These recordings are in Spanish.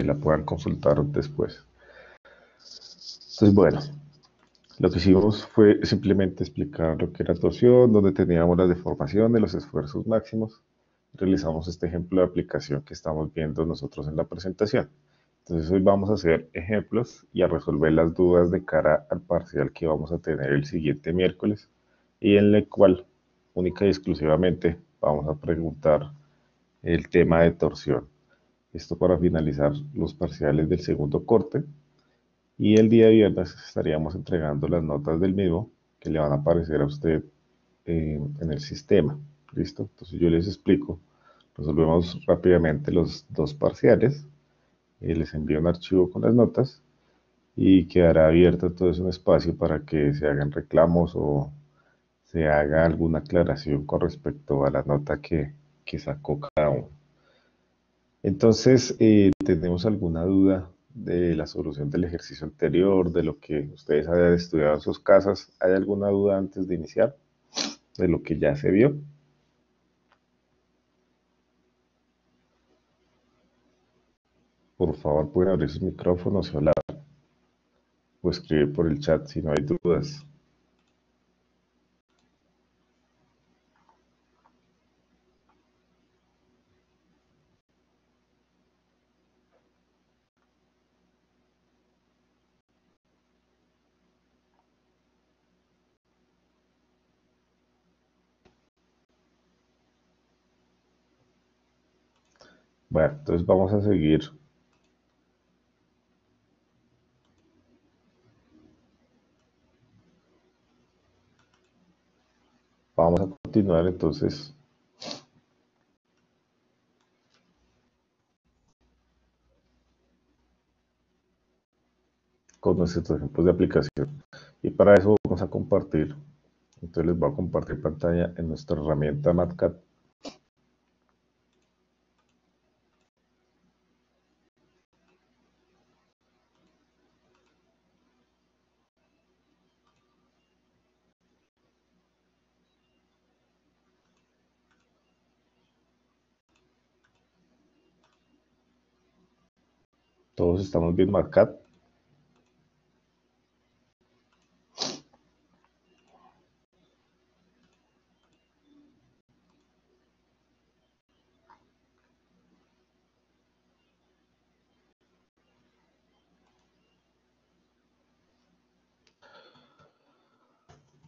la puedan consultar después. Entonces, bueno, lo que hicimos fue simplemente explicar lo que era torsión, donde teníamos las deformaciones, los esfuerzos máximos. Realizamos este ejemplo de aplicación que estamos viendo nosotros en la presentación. Entonces hoy vamos a hacer ejemplos y a resolver las dudas de cara al parcial que vamos a tener el siguiente miércoles y en el cual única y exclusivamente vamos a preguntar el tema de torsión. Esto para finalizar los parciales del segundo corte. Y el día viernes estaríamos entregando las notas del mismo que le van a aparecer a usted en el sistema. ¿Listo? Entonces yo les explico. Resolvemos rápidamente los dos parciales. Les envío un archivo con las notas y quedará abierto entonces un espacio para que se hagan reclamos o se haga alguna aclaración con respecto a la nota que sacó cada uno. Entonces, ¿tenemos alguna duda de la solución del ejercicio anterior, de lo que ustedes hayan estudiado en sus casas? ¿Hay alguna duda antes de iniciar de lo que ya se vio? Por favor, pueden abrir sus micrófonos y hablar o escribir por el chat si no hay dudas. Bueno, entonces vamos a seguir. Vamos a continuar entonces con nuestros ejemplos de aplicación. Y para eso vamos a compartir. Entonces les voy a compartir pantalla en nuestra herramienta MatCat. Todos estamos bien MatCat.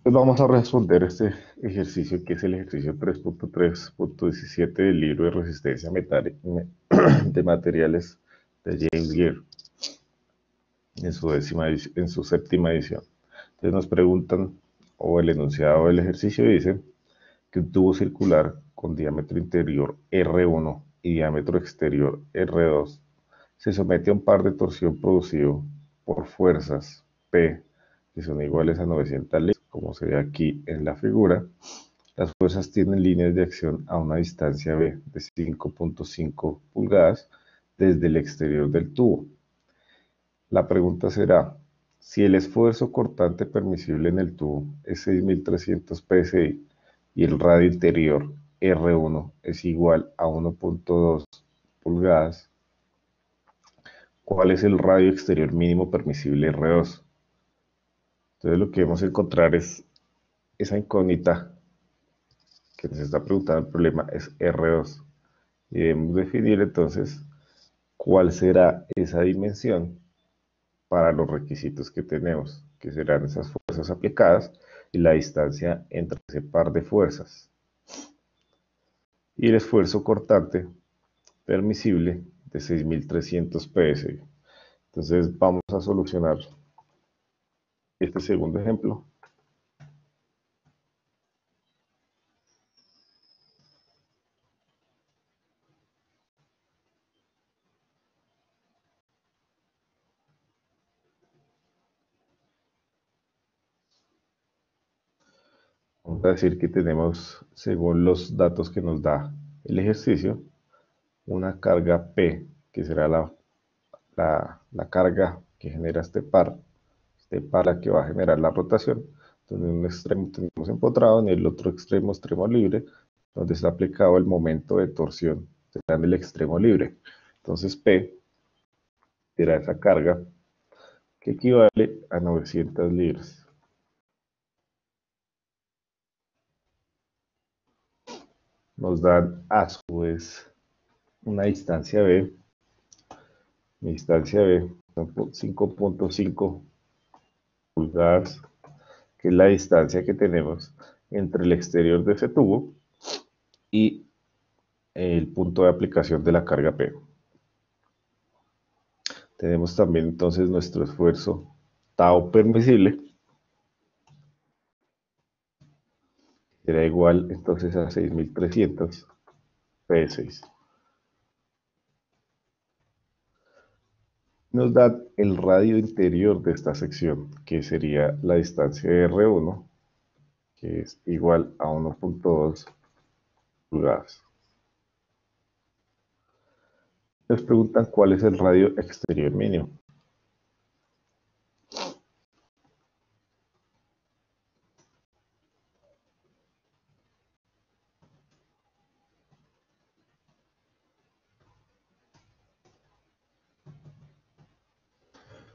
Pues vamos a responder este ejercicio que es el ejercicio 3.3.17 del libro de resistencia de materiales de James Gear en su séptima edición. Entonces nos preguntan, o el enunciado del ejercicio dice que un tubo circular con diámetro interior R1 y diámetro exterior R2 se somete a un par de torsión producido por fuerzas P que son iguales a 900 libras, como se ve aquí en la figura. Las fuerzas tienen líneas de acción a una distancia B de 5.5 pulgadas desde el exterior del tubo. La pregunta será, si el esfuerzo cortante permisible en el tubo es 6.300 psi y el radio interior R1 es igual a 1.2 pulgadas, ¿cuál es el radio exterior mínimo permisible R2? Entonces lo que vamos a encontrar es esa incógnita que nos está preguntando el problema es R2. Y debemos definir entonces cuál será esa dimensión para los requisitos que tenemos, que serán esas fuerzas aplicadas y la distancia entre ese par de fuerzas. Y el esfuerzo cortante permisible de 6.300 psi. Entonces vamos a solucionar este segundo ejemplo. Vamos a decir que tenemos, según los datos que nos da el ejercicio, una carga P, que será la carga que genera este par la que va a generar la rotación. Entonces, en un extremo tenemos empotrado, en el otro extremo, extremo libre, donde está aplicado el momento de torsión, será en el extremo libre. Entonces, P será esa carga que equivale a 900 libras. Nos dan a su vez una distancia B. Mi distancia B son 5.5 pulgadas, que es la distancia que tenemos entre el exterior de ese tubo y el punto de aplicación de la carga P. Tenemos también entonces nuestro esfuerzo tau permisible, será igual entonces a 6300 P6. Nos da el radio interior de esta sección, que sería la distancia de R1, que es igual a 1.2 pulgadas. Nos preguntan cuál es el radio exterior mínimo.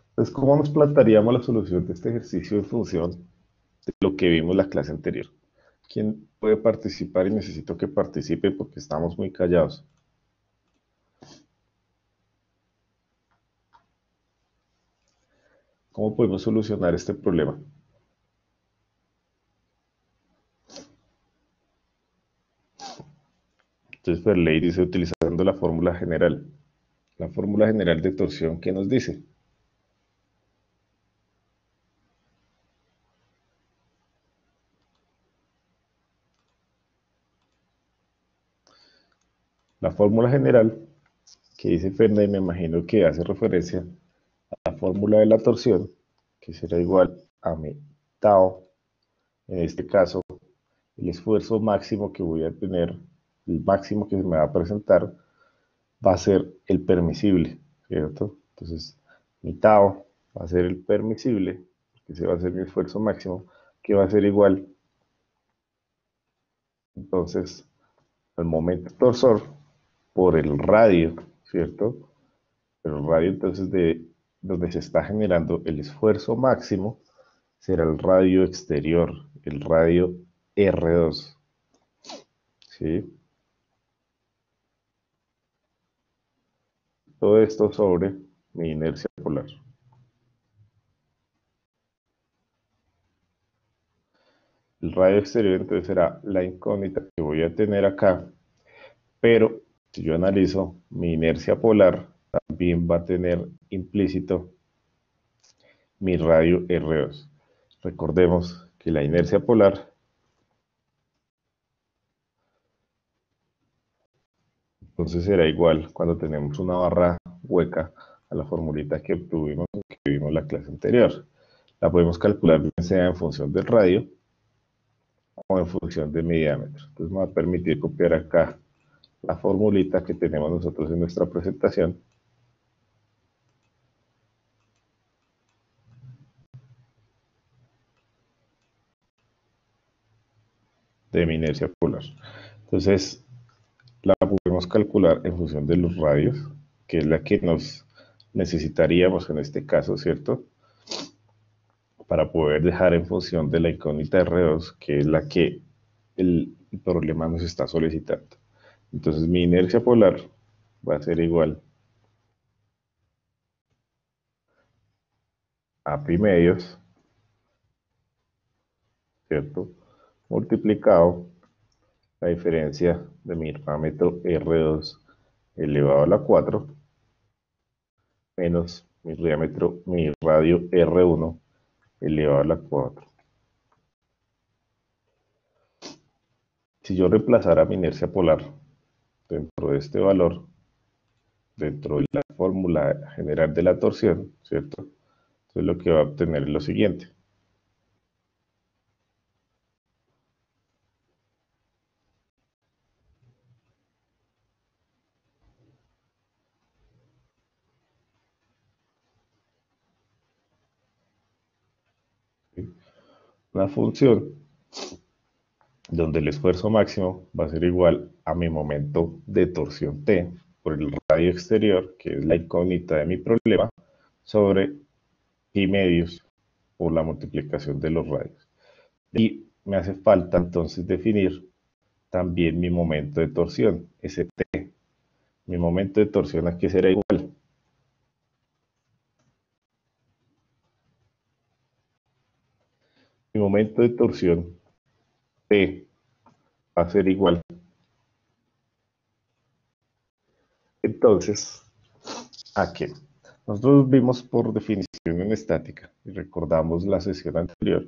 Entonces, ¿cómo nos plantearíamos la solución de este ejercicio en función de lo que vimos en la clase anterior? ¿Quién puede participar? Y necesito que participe porque estamos muy callados. ¿Cómo podemos solucionar este problema? Entonces, Verley dice utilizando la fórmula general. La fórmula general de torsión, ¿qué nos dice? La fórmula general que dice Ferney, me imagino que hace referencia a la fórmula de la torsión, que será igual a mi tau, en este caso, el esfuerzo máximo que voy a tener, el máximo que se me va a presentar, va a ser el permisible, ¿cierto? Entonces, mi tau va a ser el permisible, que se va a ser mi esfuerzo máximo, que va a ser igual, entonces, al momento torsor por el radio, ¿cierto? El radio entonces de donde se está generando el esfuerzo máximo será el radio exterior, el radio R2, ¿sí? Todo esto sobre mi inercia polar. El radio exterior entonces será la incógnita que voy a tener acá, pero si yo analizo mi inercia polar, también va a tener implícito mi radio R2. Recordemos que la inercia polar entonces será igual cuando tenemos una barra hueca a la formulita que obtuvimos, que vimos en la clase anterior. La podemos calcular bien sea en función del radio o en función de mi diámetro. Entonces me va a permitir copiar acá la formulita que tenemos nosotros en nuestra presentación. De mi inercia polar. Entonces la podemos calcular en función de los radios, que es la que nos necesitaríamos en este caso, ¿cierto? Para poder dejar en función de la incógnita R2, que es la que el problema nos está solicitando. Entonces mi inercia polar va a ser igual a pi medios, ¿cierto? Multiplicado la diferencia de mi parámetro R2 elevado a la 4 menos mi diámetro, mi radio R1 elevado a la 4. Si yo reemplazara mi inercia polar dentro de este valor, dentro de la fórmula general de la torsión, ¿cierto? Entonces lo que va a obtener es lo siguiente. ¿Sí? Una función donde el esfuerzo máximo va a ser igual a mi momento de torsión T, por el radio exterior, que es la incógnita de mi problema, sobre pi medios por la multiplicación de los radios. Y me hace falta entonces definir también mi momento de torsión, ST. Mi momento de torsión aquí será igual. Mi momento de torsión P va a ser igual. Entonces, ¿a qué? Nosotros vimos por definición en estática y recordamos la sesión anterior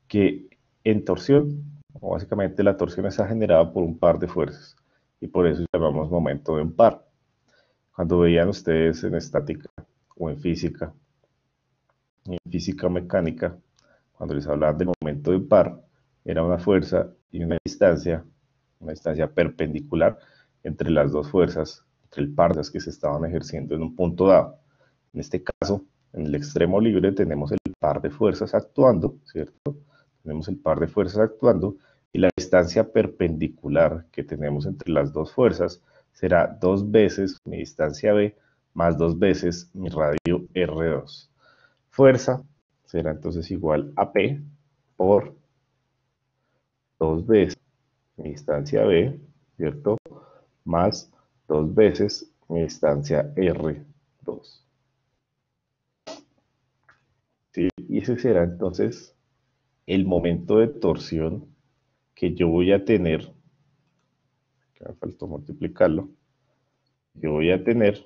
que en torsión, o básicamente la torsión está generada por un par de fuerzas y por eso llamamos momento de un par. Cuando veían ustedes en estática o en física mecánica, cuando les hablaban del momento de un par, era una fuerza y una distancia perpendicular entre las dos fuerzas, entre el par de las que se estaban ejerciendo en un punto dado. En este caso, en el extremo libre tenemos el par de fuerzas actuando, ¿cierto? Tenemos el par de fuerzas actuando y la distancia perpendicular que tenemos entre las dos fuerzas será 2 veces mi distancia B más 2 veces mi radio R2. Fuerza será entonces igual a P por 2 veces mi distancia B, ¿cierto? Más 2 veces mi distancia R2. ¿Sí? Y ese será entonces el momento de torsión que yo voy a tener, que me faltó multiplicarlo, yo voy a tener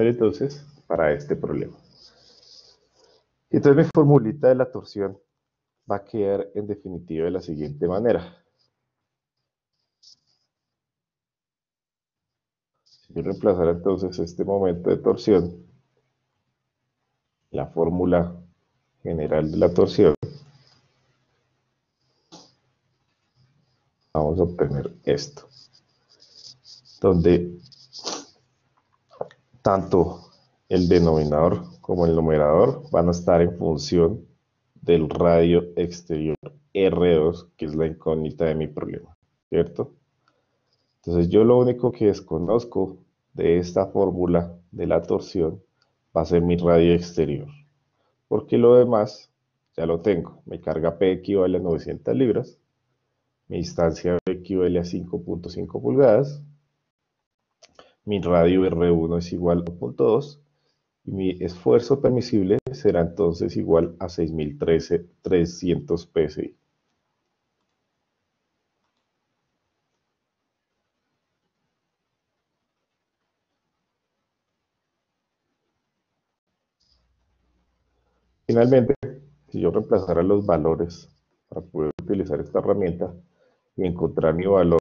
entonces para este problema. Y entonces mi formulita de la torsión va a quedar en definitiva de la siguiente manera. Si yo reemplazara entonces este momento de torsión, la fórmula general de la torsión, vamos a obtener esto, donde tanto el denominador como el numerador van a estar en función del radio exterior R2, que es la incógnita de mi problema, ¿cierto? Entonces yo lo único que desconozco de esta fórmula de la torsión va a ser mi radio exterior, porque lo demás ya lo tengo. Mi carga P equivale a 900 libras, mi distancia B equivale a 5.5 pulgadas, mi radio R1 es igual a 1.2 y mi esfuerzo permisible será entonces igual a 6.300 psi. Finalmente, si yo reemplazara los valores para poder utilizar esta herramienta y encontrar mi valor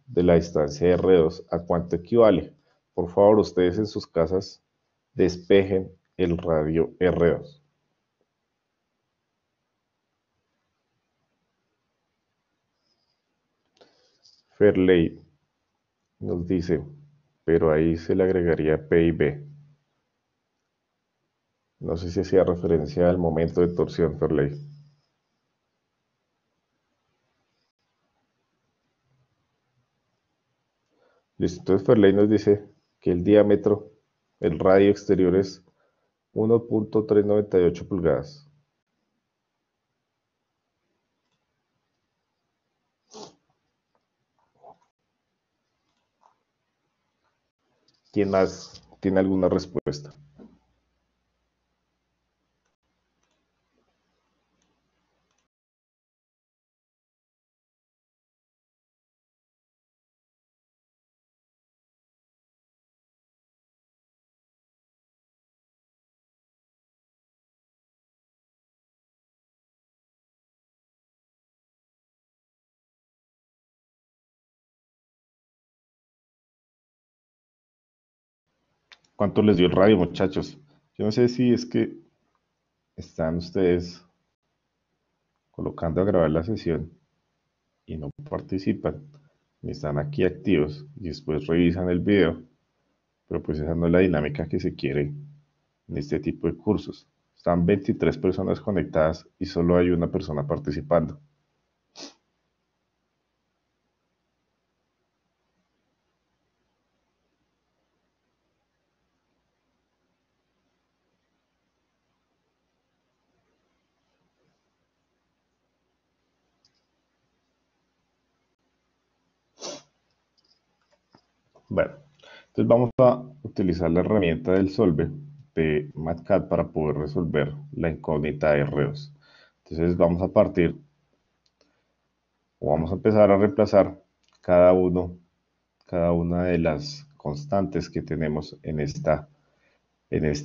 de la distancia R2, ¿a cuánto equivale? Por favor, ustedes en sus casas despejen el radio R2. Fairley nos dice, pero ahí se le agregaría P y B. No sé si hacía referencia al momento de torsión, Fairley. Listo, entonces Fairley nos dice que el diámetro, el radio exterior es 1.398 pulgadas. ¿Quién más tiene alguna respuesta? ¿Cuánto les dio el radio, muchachos? Yo no sé si es que están ustedes colocando a grabar la sesión y no participan, ni están aquí activos y después revisan el video, pero pues esa no es la dinámica que se quiere en este tipo de cursos. Están 23 personas conectadas y solo hay una persona participando. Bueno, entonces vamos a utilizar la herramienta del Solve de MATCAD para poder resolver la incógnita de R2. Entonces vamos a partir o vamos a empezar a reemplazar cada cada una de las constantes que tenemos en esta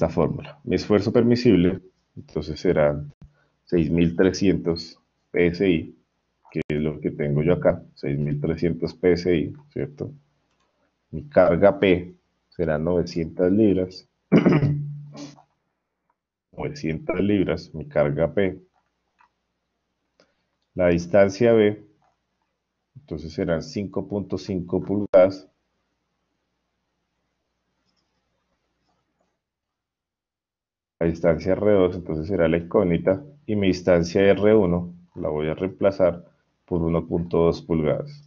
fórmula. Mi esfuerzo permisible, entonces serán 6.300 PSI, que es lo que tengo yo acá, 6.300 PSI, ¿cierto? Mi carga P será 900 libras, 900 libras, mi carga P. La distancia B, entonces serán 5.5 pulgadas. La distancia R2, entonces será la incógnita. Y mi distancia R1 la voy a reemplazar por 1.2 pulgadas.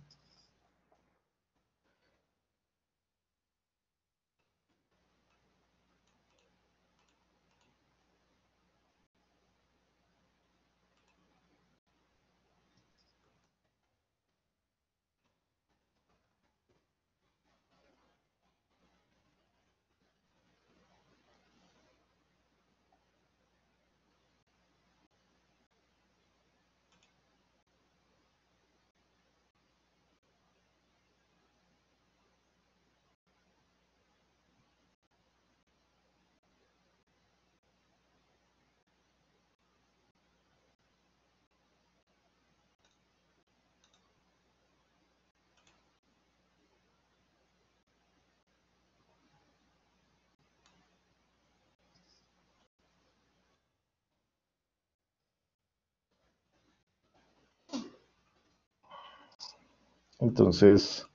Entonces,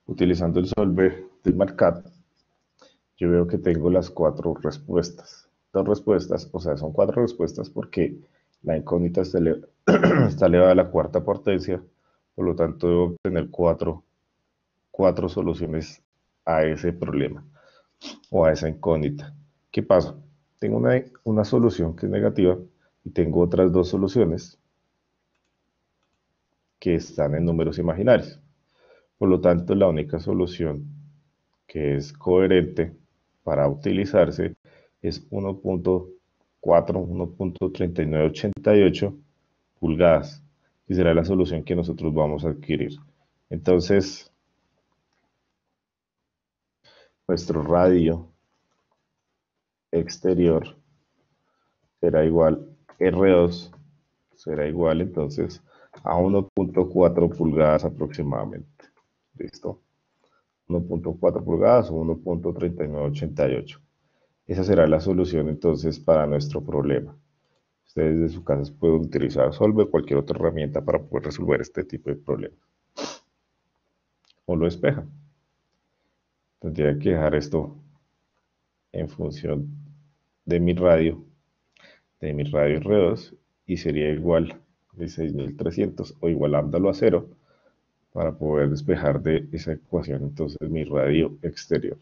utilizando el solver del MATCAD, yo veo que tengo las cuatro respuestas. Dos respuestas, o sea, son cuatro respuestas porque la incógnita está, está elevada a la cuarta potencia, por lo tanto debo obtener cuatro soluciones a ese problema o a esa incógnita. ¿Qué pasa? Tengo una solución que es negativa y tengo otras dos soluciones que están en números imaginarios. Por lo tanto, la única solución que es coherente para utilizarse es 1.4, 1.3988 pulgadas, y será la solución que nosotros vamos a adquirir. Entonces, nuestro radio exterior será igual, R2 será igual entonces a 1.4 pulgadas aproximadamente. ¿Listo? 1.4 pulgadas o 1.3988. Esa será la solución entonces para nuestro problema. Ustedes desde su casa pueden utilizar Solve o cualquier otra herramienta para poder resolver este tipo de problemas. O lo despejan. Tendría que dejar esto en función de mi radio R2, y sería igual de 6.300 o igualándolo a cero para poder despejar de esa ecuación entonces mi radio exterior.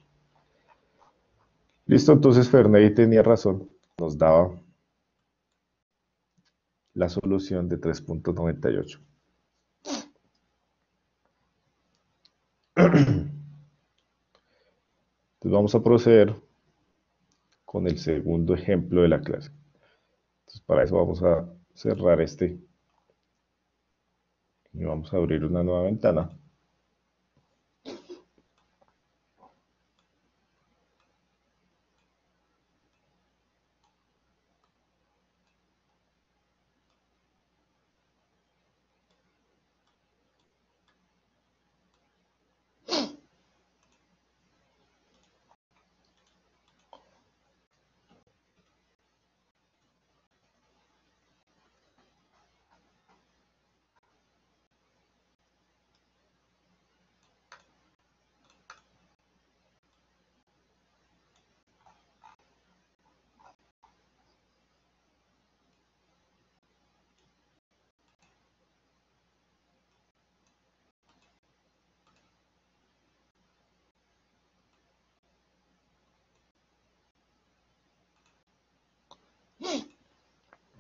Listo, entonces Ferney tenía razón, nos daba la solución de 3.98. Entonces vamos a proceder con el segundo ejemplo de la clase. Entonces para eso vamos a cerrar este y vamos a abrir una nueva ventana.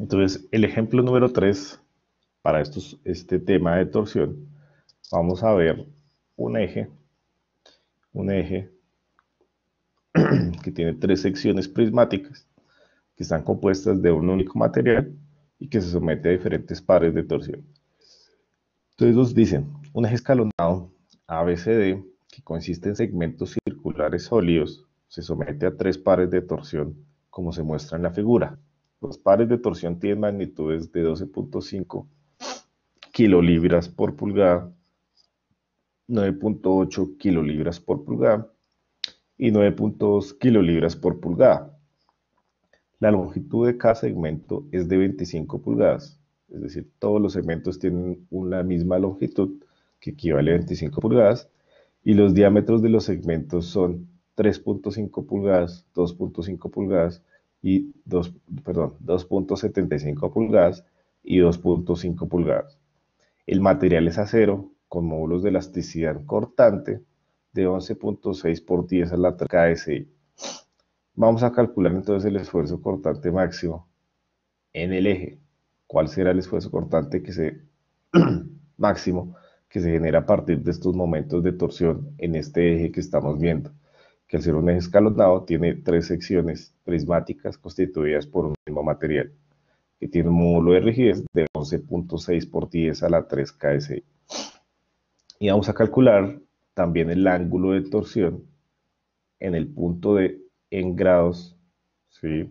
Entonces, el ejemplo número 3 para este tema de torsión, vamos a ver un eje, un eje que tiene tres secciones prismáticas que están compuestas de un único material y que se somete a diferentes pares de torsión. Entonces nos dicen, un eje escalonado ABCD que consiste en segmentos circulares sólidos se somete a tres pares de torsión como se muestra en la figura. Los pares de torsión tienen magnitudes de 12.5 kilolibras por pulgada, 9.8 kilolibras por pulgada y 9.2 kilolibras por pulgada. La longitud de cada segmento es de 25 pulgadas, es decir, todos los segmentos tienen una misma longitud que equivale a 25 pulgadas y los diámetros de los segmentos son 3.5 pulgadas, 2.5 pulgadas y 2.75 pulgadas y 2.5 pulgadas. El material es acero con módulos de elasticidad cortante de 11.6 por 10 a la 3 KSI. Vamos a calcular entonces el esfuerzo cortante máximo en el eje. ¿Cuál será el esfuerzo cortante máximo que se genera a partir de estos momentos de torsión en este eje que estamos viendo? Que al ser un eje escalonado tiene tres secciones prismáticas constituidas por un mismo material, que tiene un módulo de rigidez de 11.6 por 10 a la 3 KSI. Y vamos a calcular también el ángulo de torsión en el punto en grados, ¿sí?,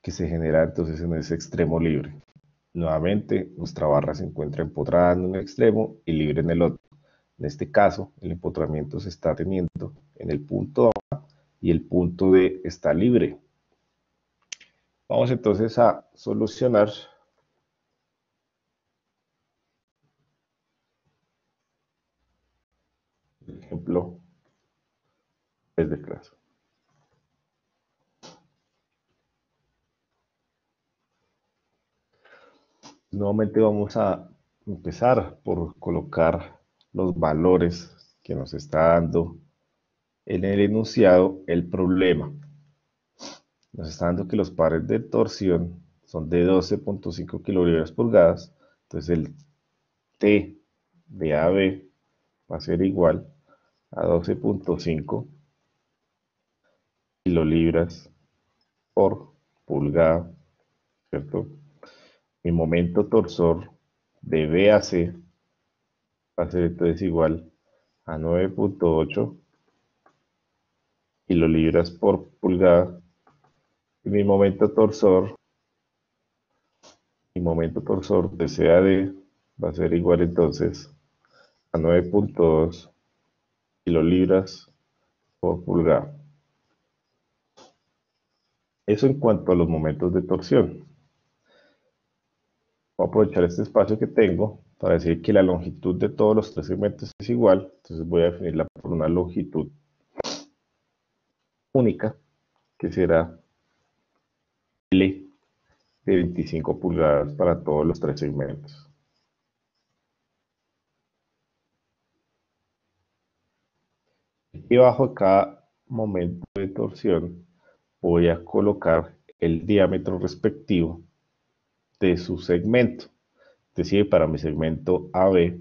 que se genera entonces en ese extremo libre. Nuevamente, nuestra barra se encuentra empotrada en un extremo y libre en el otro. En este caso, el empotramiento se está teniendo en el punto A y el punto D está libre. Vamos entonces a solucionar el ejemplo desde clase. Nuevamente vamos a empezar por colocar los valores que nos está dando en el enunciado el problema. Nos está dando que los pares de torsión son de 12.5 kilolibras pulgadas. Entonces el T de AB va a ser igual a 12.5 kilolibras por pulgada, ¿cierto? Mi momento torsor de B a C va a ser entonces igual a 9.8 kilolibras por pulgada. Y mi momento torsor de C a D va a ser igual entonces a 9.2 kilolibras por pulgada. Eso en cuanto a los momentos de torsión. Voy a aprovechar este espacio que tengo para decir que la longitud de todos los tres segmentos es igual. Entonces voy a definirla por una longitud única, que será L de 25 pulgadas para todos los tres segmentos. Y bajo cada momento de torsión voy a colocar el diámetro respectivo de su segmento. Es decir, para mi segmento AB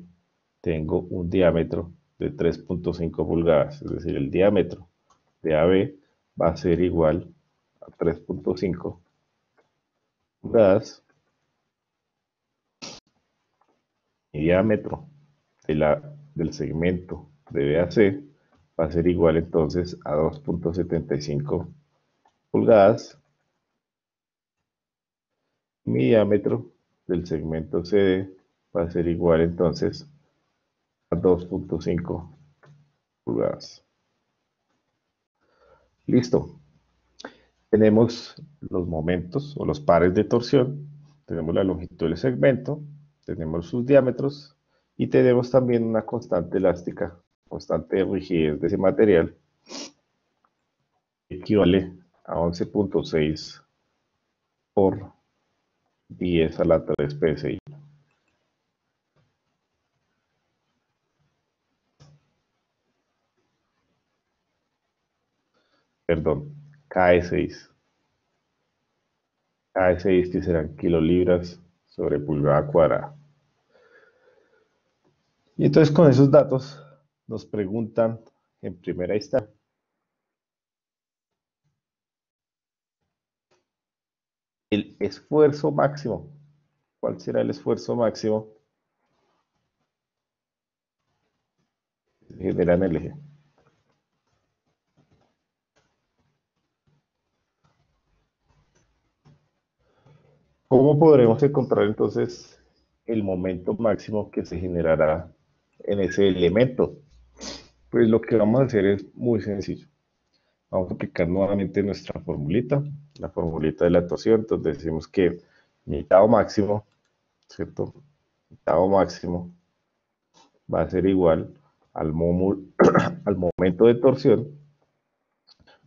tengo un diámetro de 3.5 pulgadas, es decir, el diámetro de AB va a ser igual a 3.5 pulgadas. Mi diámetro del segmento de BAC va a ser igual entonces a 2.75 pulgadas. Mi diámetro del segmento CD va a ser igual entonces a 2.5 pulgadas. Listo. Tenemos los momentos o los pares de torsión, tenemos la longitud del segmento, tenemos sus diámetros y tenemos también una constante elástica, constante de rigidez de ese material, que equivale a 11.6 por 10 a la 3 PSI. Perdón, KE6. AS que serán kilolibras sobre pulgada cuadrada. Y entonces con esos datos nos preguntan en primera instancia el esfuerzo máximo. ¿Cuál será el esfuerzo máximo que se genera en el eje? ¿Cómo podremos encontrar entonces el momento máximo que se generará en ese elemento? Pues lo que vamos a hacer es muy sencillo. Vamos a aplicar nuevamente nuestra formulita, la formulita de la torsión, donde decimos que mi tau máximo, ¿cierto? Mi tau máximo va a ser igual al, al momento de torsión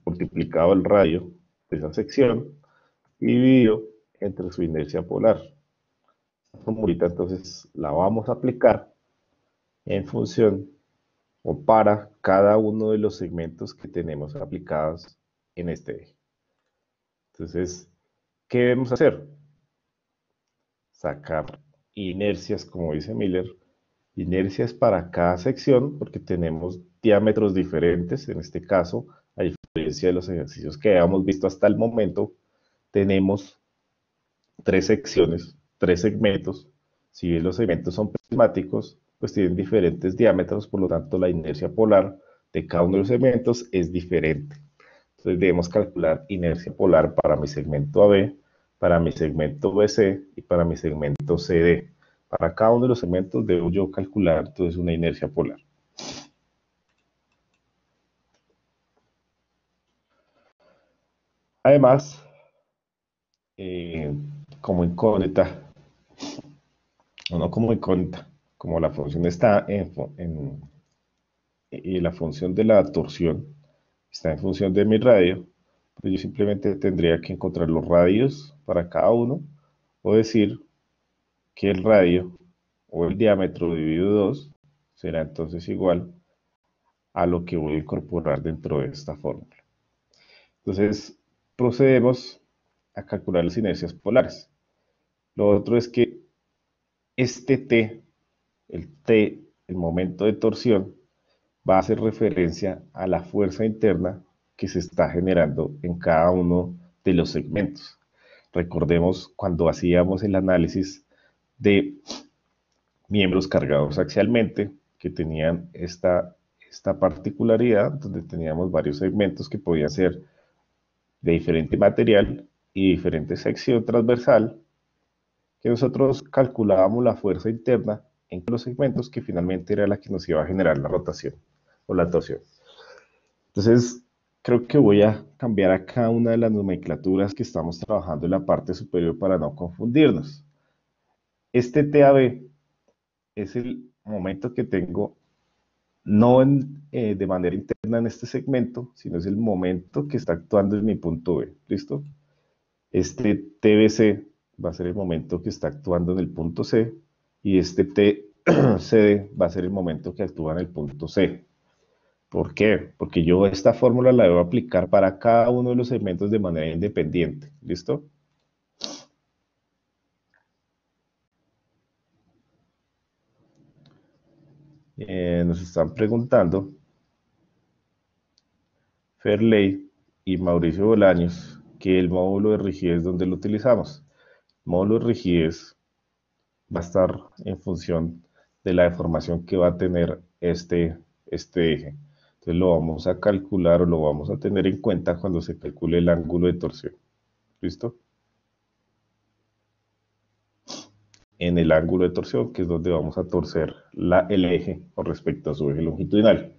multiplicado el radio de esa sección y dividido entre su inercia polar. La formulita entonces la vamos a aplicar en función o para cada uno de los segmentos que tenemos aplicados en este eje. Entonces, ¿qué debemos hacer? Sacar inercias, como dice Miller, inercias para cada sección, porque tenemos diámetros diferentes. En este caso, a diferencia de los ejercicios que habíamos visto hasta el momento, tenemos tres secciones, tres segmentos. Si bien los segmentos son prismáticos, pues tienen diferentes diámetros, por lo tanto la inercia polar de cada uno de los segmentos es diferente. Entonces debemos calcular inercia polar para mi segmento AB, para mi segmento BC y para mi segmento CD. Para cada uno de los segmentos debo yo calcular entonces una inercia polar. Además, eh, como incógnita, o no como incógnita, como la función está y la función de la torsión está en función de mi radio, pues yo simplemente tendría que encontrar los radios para cada uno o decir que el radio o el diámetro dividido 2 será entonces igual a lo que voy a incorporar dentro de esta fórmula. Entonces, procedemos a calcular las inercias polares. Lo otro es que este T, el momento de torsión, va a hacer referencia a la fuerza interna que se está generando en cada uno de los segmentos. Recordemos cuando hacíamos el análisis de miembros cargados axialmente que tenían esta particularidad, donde teníamos varios segmentos que podían ser de diferente material y diferente sección transversal, que nosotros calculábamos la fuerza interna en los segmentos que finalmente era la que nos iba a generar la rotación o la torsión. Entonces, creo que voy a cambiar acá una de las nomenclaturas que estamos trabajando en la parte superior para no confundirnos. Este TAB es el momento que tengo no de manera interna en este segmento, sino es el momento que está actuando en mi punto B. ¿Listo? Este TBC va a ser el momento que está actuando en el punto C y este TCD va a ser el momento que actúa en el punto C. ¿Por qué? Porque yo esta fórmula la debo aplicar para cada uno de los segmentos de manera independiente. ¿Listo? Nos están preguntando Ferley y Mauricio Bolaños que el módulo de rigidez, ¿dónde lo utilizamos? El módulo de rigidez va a estar en función de la deformación que va a tener este eje. Entonces lo vamos a calcular o lo vamos a tener en cuenta cuando se calcule el ángulo de torsión. ¿Listo? En el ángulo de torsión, que es donde vamos a torcer el eje con respecto a su eje longitudinal.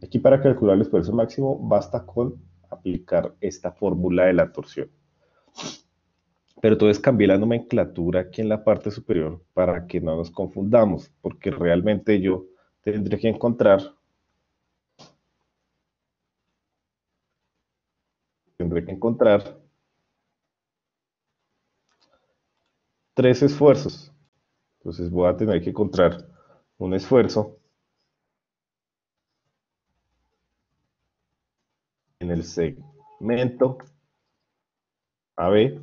Aquí para calcular el esfuerzo máximo basta con aplicar esta fórmula de la torsión. Pero entonces cambié la nomenclatura aquí en la parte superior para que no nos confundamos, porque realmente yo tendré que encontrar tres esfuerzos. Entonces voy a tener que encontrar un esfuerzo en el segmento AB,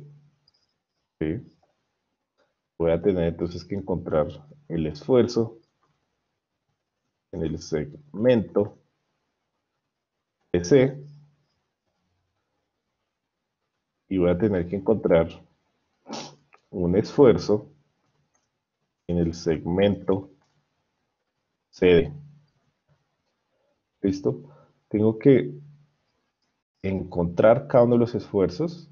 ¿sí? Voy a tener entonces que encontrar el esfuerzo en el segmento BC y voy a tener que encontrar un esfuerzo en el segmento CD. ¿Listo? Tengo que encontrar cada uno de los esfuerzos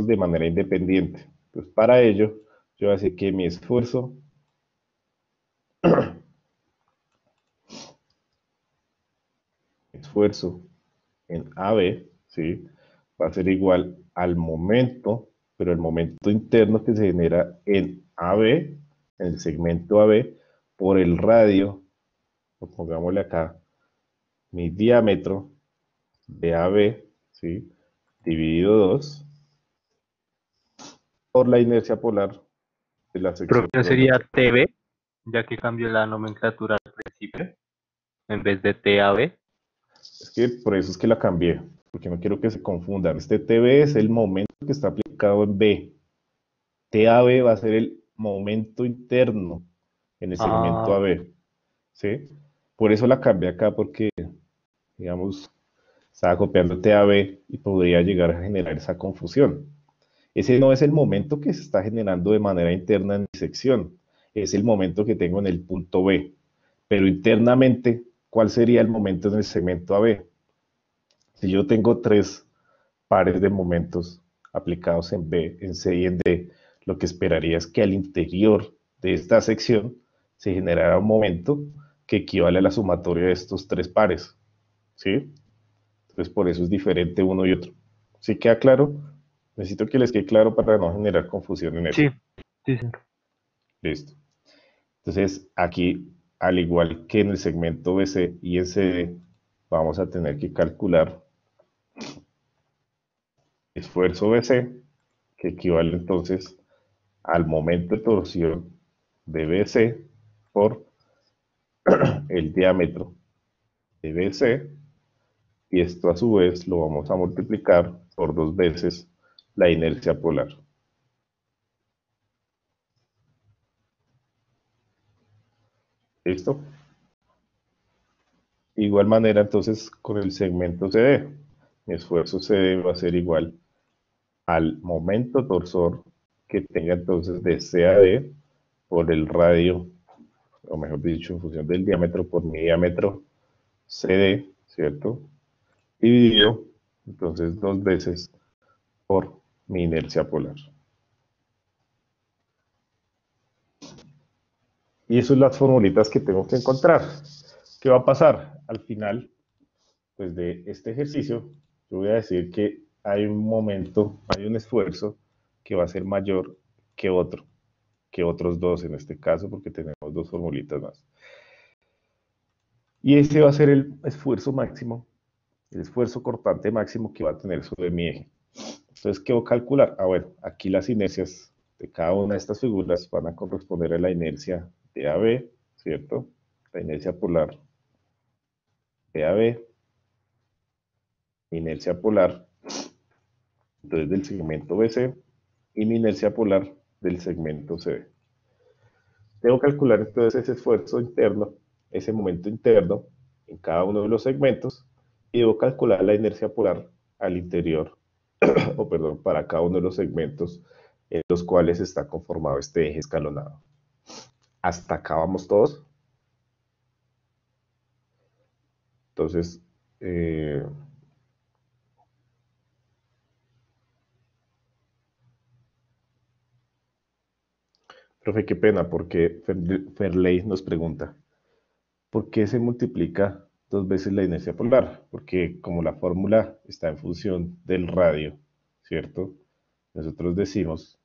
de manera independiente. Entonces, para ello, yo voy a decir que mi esfuerzo en AB, ¿sí? Va a ser igual al momento, pero el momento interno que se genera en AB, en el segmento AB, por el radio, o pongámosle acá, mi diámetro de AB, ¿sí? Dividido 2 por la inercia polar de la sección Profe, ¿no por donde sería pasa. TB, ya que cambió la nomenclatura al principio, en vez de TAB? Es que por eso es que la cambié, porque no quiero que se confundan. Este TB es el momento que está aplicado en B. TAB va a ser el momento interno en el segmento Ah, AB, ¿sí? Por eso la cambié acá, porque, digamos, estaba copiando TAB y podría llegar a generar esa confusión. Ese no es el momento que se está generando de manera interna en mi sección, es el momento que tengo en el punto B. Pero internamente, ¿cuál sería el momento en el segmento AB? Si yo tengo tres pares de momentos aplicados en B, en C y en D, lo que esperaría es que al interior de esta sección se generara un momento que equivale a la sumatoria de estos tres pares, ¿sí? Entonces por eso es diferente uno y otro. ¿Sí queda claro? Necesito que les quede claro para no generar confusión en eso. sí, sí, sí. Listo. Entonces aquí, al igual que en el segmento BC y en CD, vamos a tener que calcular esfuerzo BC, que equivale entonces al momento de torsión de BC por el diámetro de BC, y esto a su vez lo vamos a multiplicar por dos veces la inercia polar. ¿Listo? De igual manera entonces con el segmento CD, mi esfuerzo CD va a ser igual al momento torsor que tenga entonces de C a D por el radio, o mejor dicho, en función del diámetro por mi diámetro CD, ¿cierto? Dividido entonces dos veces por mi inercia polar. Y eso son las formulitas que tengo que encontrar. ¿Qué va a pasar? Al final pues, de este ejercicio, yo voy a decir que hay un momento, hay un esfuerzo que va a ser mayor que otro, que otros dos en este caso, porque tenemos dos formulitas más. Y ese va a ser el esfuerzo máximo, el esfuerzo cortante máximo que va a tener sobre mi eje. Entonces, ¿qué voy a calcular? Ah, bueno, aquí las inercias de cada una de estas figuras van a corresponder a la inercia de AB, ¿cierto? La inercia polar de AB, inercia polar, entonces del segmento BC, y mi inercia polar del segmento CD. Debo calcular entonces ese esfuerzo interno, ese momento interno en cada uno de los segmentos, y debo calcular la inercia polar al interior, o perdón, para cada uno de los segmentos en los cuales está conformado este eje escalonado. Hasta acá vamos todos. Entonces, profe, qué pena, porque Ferley nos pregunta, ¿por qué se multiplica dos veces la inercia polar? Porque como la fórmula está en función del radio, ¿cierto? Nosotros decimos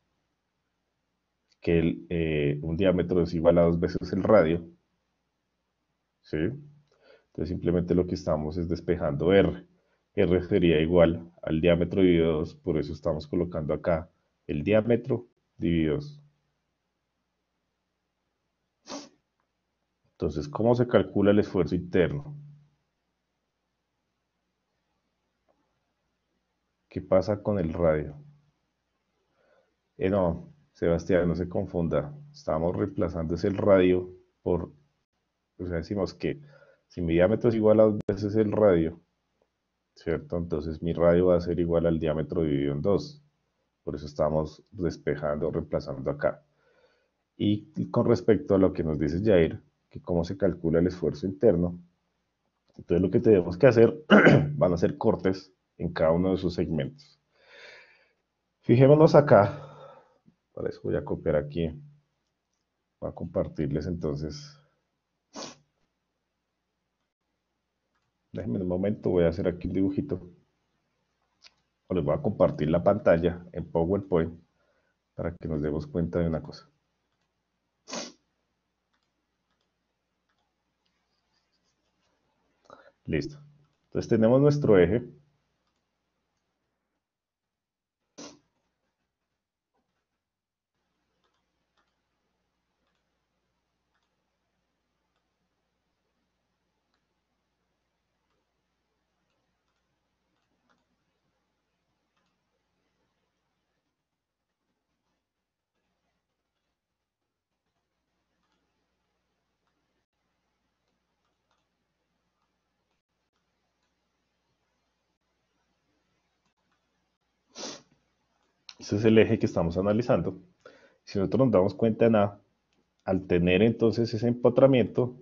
que un diámetro es igual a dos veces el radio, ¿sí? Entonces simplemente lo que estamos es despejando R. R sería igual al diámetro dividido 2, por eso estamos colocando acá el diámetro dividido 2. Entonces, ¿cómo se calcula el esfuerzo interno? ¿Qué pasa con el radio? No, Sebastián, no se confunda. Estamos reemplazando ese el radio por, o sea, decimos que si mi diámetro es igual a 2 veces el radio, ¿cierto? Entonces mi radio va a ser igual al diámetro dividido en 2. Por eso estamos despejando, reemplazando acá. Y con respecto a lo que nos dice Jair, que cómo se calcula el esfuerzo interno, entonces lo que tenemos que hacer van a ser cortes en cada uno de sus segmentos. Fijémonos acá, para eso voy a copiar aquí, voy a compartirles entonces. Déjenme un momento, voy a hacer aquí un dibujito. O les voy a compartir la pantalla en PowerPoint para que nos demos cuenta de una cosa. Listo. Entonces tenemos nuestro eje. Ese es el eje que estamos analizando. Si nosotros nos damos cuenta en A, al tener entonces ese empotramiento,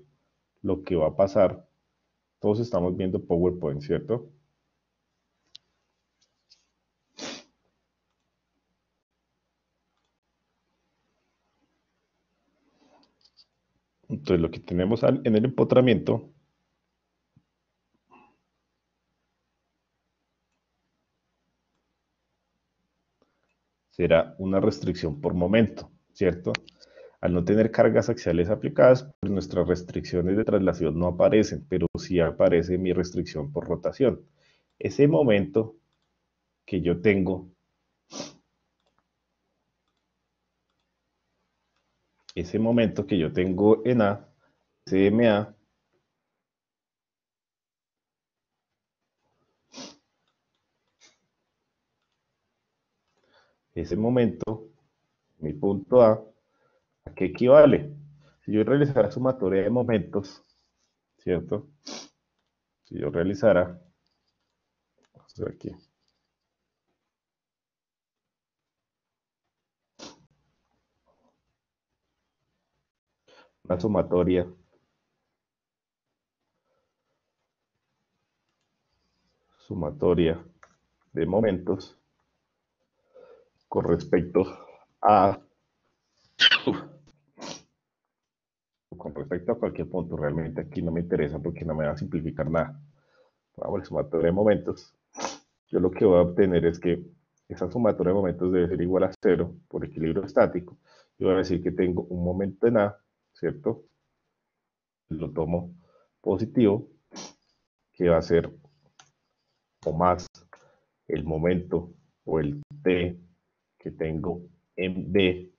lo que va a pasar, todos estamos viendo PowerPoint, ¿cierto? Entonces lo que tenemos en el empotramiento será una restricción por momento, ¿cierto? Al no tener cargas axiales aplicadas, pues nuestras restricciones de traslación no aparecen, pero sí aparece mi restricción por rotación. Ese momento que yo tengo, en A, CMA, ese momento, mi punto ¿a qué equivale? Si yo realizara sumatoria de momentos, ¿cierto? Si yo realizara, vamos a ver aquí, una sumatoria de momentos con respecto a, con respecto a cualquier punto, realmente aquí no me interesa porque no me va a simplificar nada. Vamos a sumatoria de momentos. Yo lo que voy a obtener es que esa sumatoria de momentos debe ser igual a 0 por equilibrio estático. Y voy a decir que tengo un momento en A, ¿cierto? Lo tomo positivo, que va a ser o más el momento o el T que tengo en B,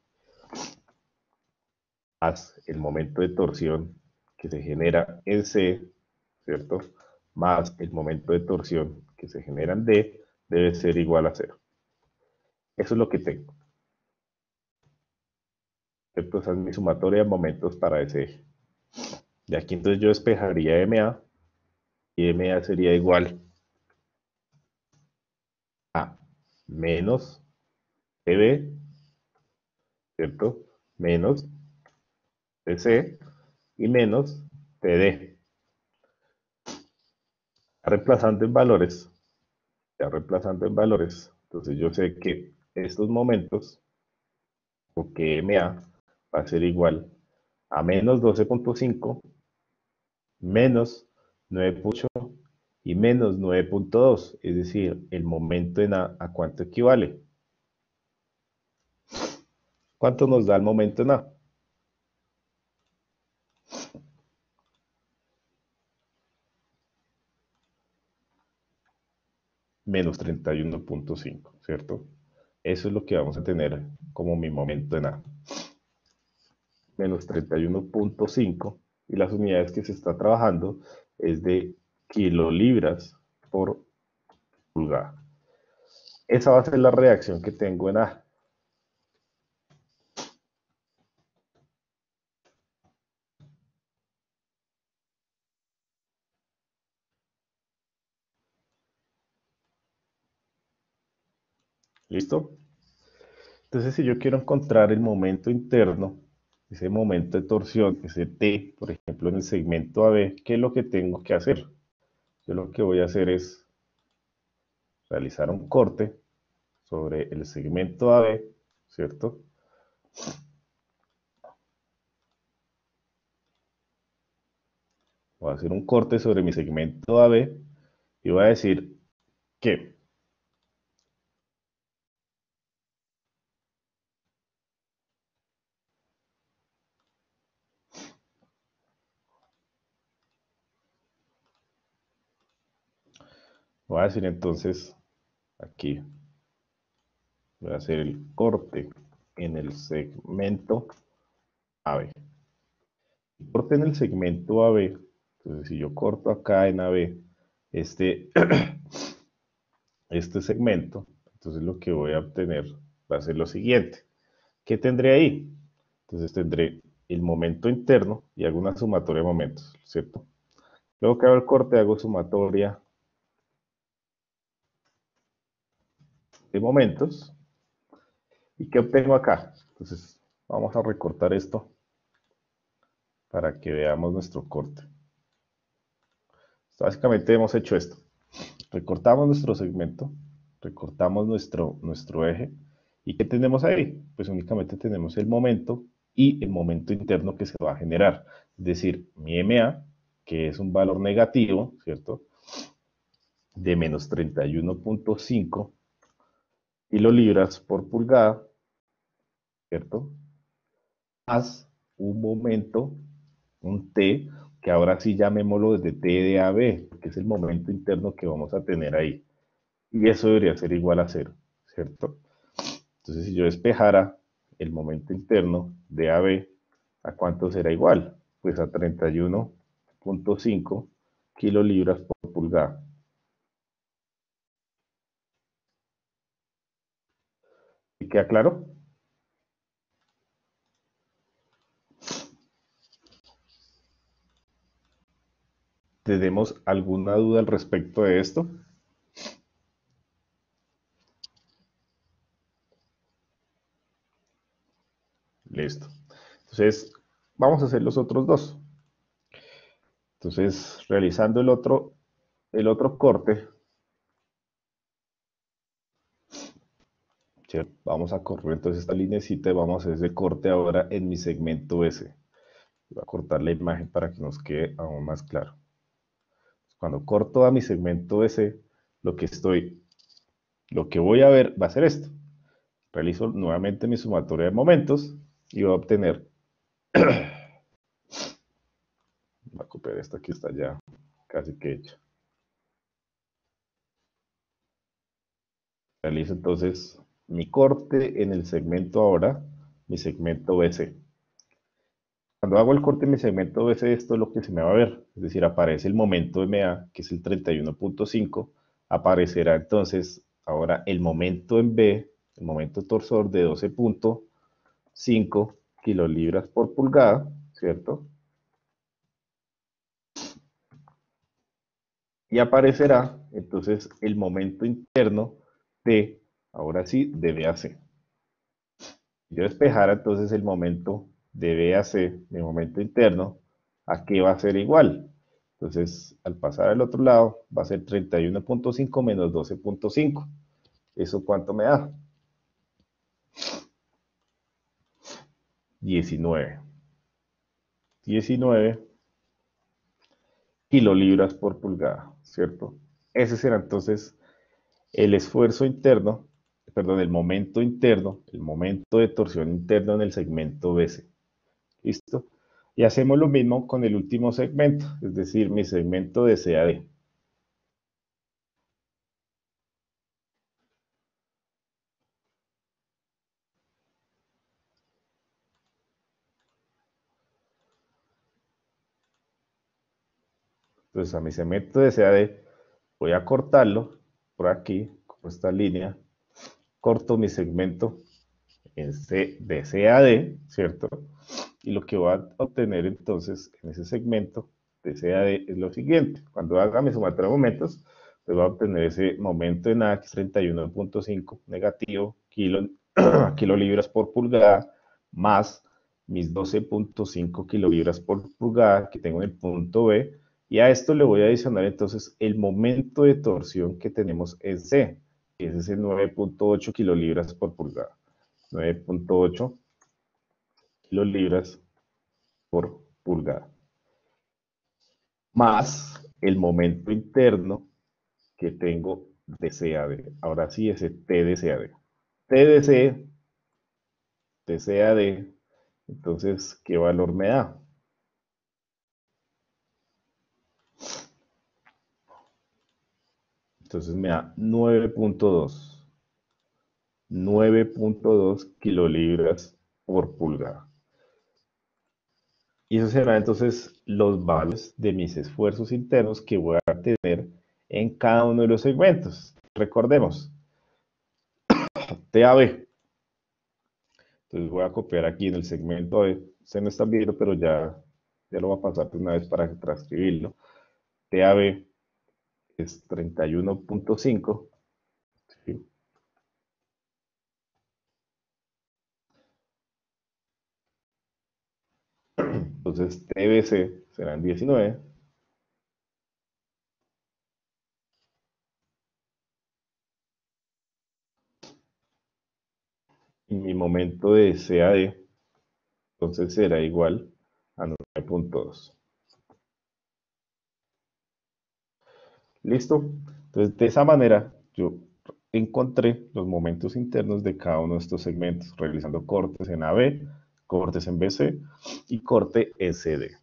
más el momento de torsión que se genera en C, ¿cierto? Más el momento de torsión que se genera en D, debe ser igual a 0. Eso es lo que tengo. ¿Cierto? Esa es mi sumatoria de momentos para ese eje. De aquí entonces yo despejaría MA y MA sería igual a menos TB, ¿cierto? Menos TC y menos TD. Reemplazando en valores, ya reemplazando en valores, entonces yo sé que estos momentos, o que MA va a ser igual a menos 12.5, menos 9.8 y menos 9.2, es decir, el momento en ¿a cuánto equivale? ¿Cuánto nos da el momento en A? Menos 31.5, ¿cierto? Eso es lo que vamos a tener como mi momento en A. Menos 31.5 y las unidades que se está trabajando es de kilolibras por pulgada. Esa va a ser la reacción que tengo en A. ¿Listo? Entonces, si yo quiero encontrar el momento interno, ese momento de torsión, ese T, por ejemplo, en el segmento AB, ¿qué es lo que tengo que hacer? Yo lo que voy a hacer es realizar un corte sobre el segmento AB, ¿cierto? Voy a hacer un corte sobre mi segmento AB y voy a decir que, voy a decir entonces aquí, voy a hacer el corte en el segmento AB. Corte en el segmento AB, entonces si yo corto acá en AB este, este segmento, entonces lo que voy a obtener va a ser lo siguiente. ¿Qué tendré ahí? Entonces tendré el momento interno y hago una sumatoria de momentos, ¿cierto? Luego que hago el corte, hago sumatoria de momentos. ¿Y qué obtengo acá? Entonces vamos a recortar esto para que veamos nuestro corte. Básicamente hemos hecho esto. Recortamos nuestro segmento, recortamos nuestro eje. ¿Y qué tenemos ahí? Pues únicamente tenemos el momento y el momento interno que se va a generar. Es decir, mi MA, que es un valor negativo, ¿cierto? De menos 31.5 kilolibras por pulgada, ¿cierto? Más un momento, un T, que ahora sí llamémoslo desde T de AB, que es el momento interno que vamos a tener ahí. Y eso debería ser igual a cero, ¿cierto? Entonces, si yo despejara el momento interno de AB, ¿a cuánto será igual? Pues a 31.5 kilolibras por pulgada. ¿Y queda claro? ¿Tenemos alguna duda al respecto de esto? Listo. Entonces, vamos a hacer los otros dos. Entonces, realizando el otro corte, ¿cierto? Vamos a correr entonces esta linecita y vamos a hacer ese corte ahora en mi segmento S. Voy a cortar la imagen para que nos quede aún más claro. Cuando corto a mi segmento S, lo que lo que voy a ver va a ser esto. Realizo nuevamente mi sumatoria de momentos y voy a obtener, voy a copiar esta que está ya casi que hecha. Realizo entonces mi corte en el segmento ahora, mi segmento BC. Cuando hago el corte en mi segmento BC, esto es lo que se me va a ver. Es decir, aparece el momento MA, que es el 31.5. Aparecerá entonces ahora el momento en B, el momento torsor de 12.5 kilolibras por pulgada, ¿cierto? Y aparecerá entonces el momento interno de, ahora sí, de BAC. Si yo despejara entonces el momento de BAC, mi momento interno, ¿a qué va a ser igual? Entonces, al pasar al otro lado, va a ser 31.5 menos 12.5. ¿Eso cuánto me da? 19. 19 kilolibras por pulgada, ¿cierto? Ese será entonces el esfuerzo interno, perdón, el momento de torsión interno en el segmento BC. ¿Listo? Y hacemos lo mismo con el último segmento, es decir, mi segmento de CAD. Entonces, a mi segmento de CAD voy a cortarlo por aquí, con esta línea, corto mi segmento de CAD, ¿cierto? Y lo que voy a obtener entonces en ese segmento de CAD es lo siguiente. Cuando haga mi sumatoria de momentos, pues voy a obtener ese momento en A, que es 31.5 negativo kilolibras por pulgada, más mis 12.5 kilolibras por pulgada que tengo en el punto B, y a esto le voy a adicionar entonces el momento de torsión que tenemos en C, que es ese 9.8 kilolibras por pulgada. 9.8 kilolibras por pulgada, más el momento interno que tengo de CAD. Ahora sí, ese T de CAD. TDC de CAD, entonces, ¿qué valor me da? Entonces me da 9.2. 9.2 kilolibras por pulgada. Y eso será entonces los valores de mis esfuerzos internos que voy a tener en cada uno de los segmentos. Recordemos, TAB. Entonces voy a copiar aquí en el segmento B. Se no está viendo, pero ya lo voy a pasar de una vez para transcribirlo. TAB es 31.5. ¿Sí? Entonces TBC serán 19. Y mi momento de CAD entonces será igual a 9.2. ¿Listo? Entonces, de esa manera, yo encontré los momentos internos de cada uno de estos segmentos, realizando cortes en AB, cortes en BC y corte en CD.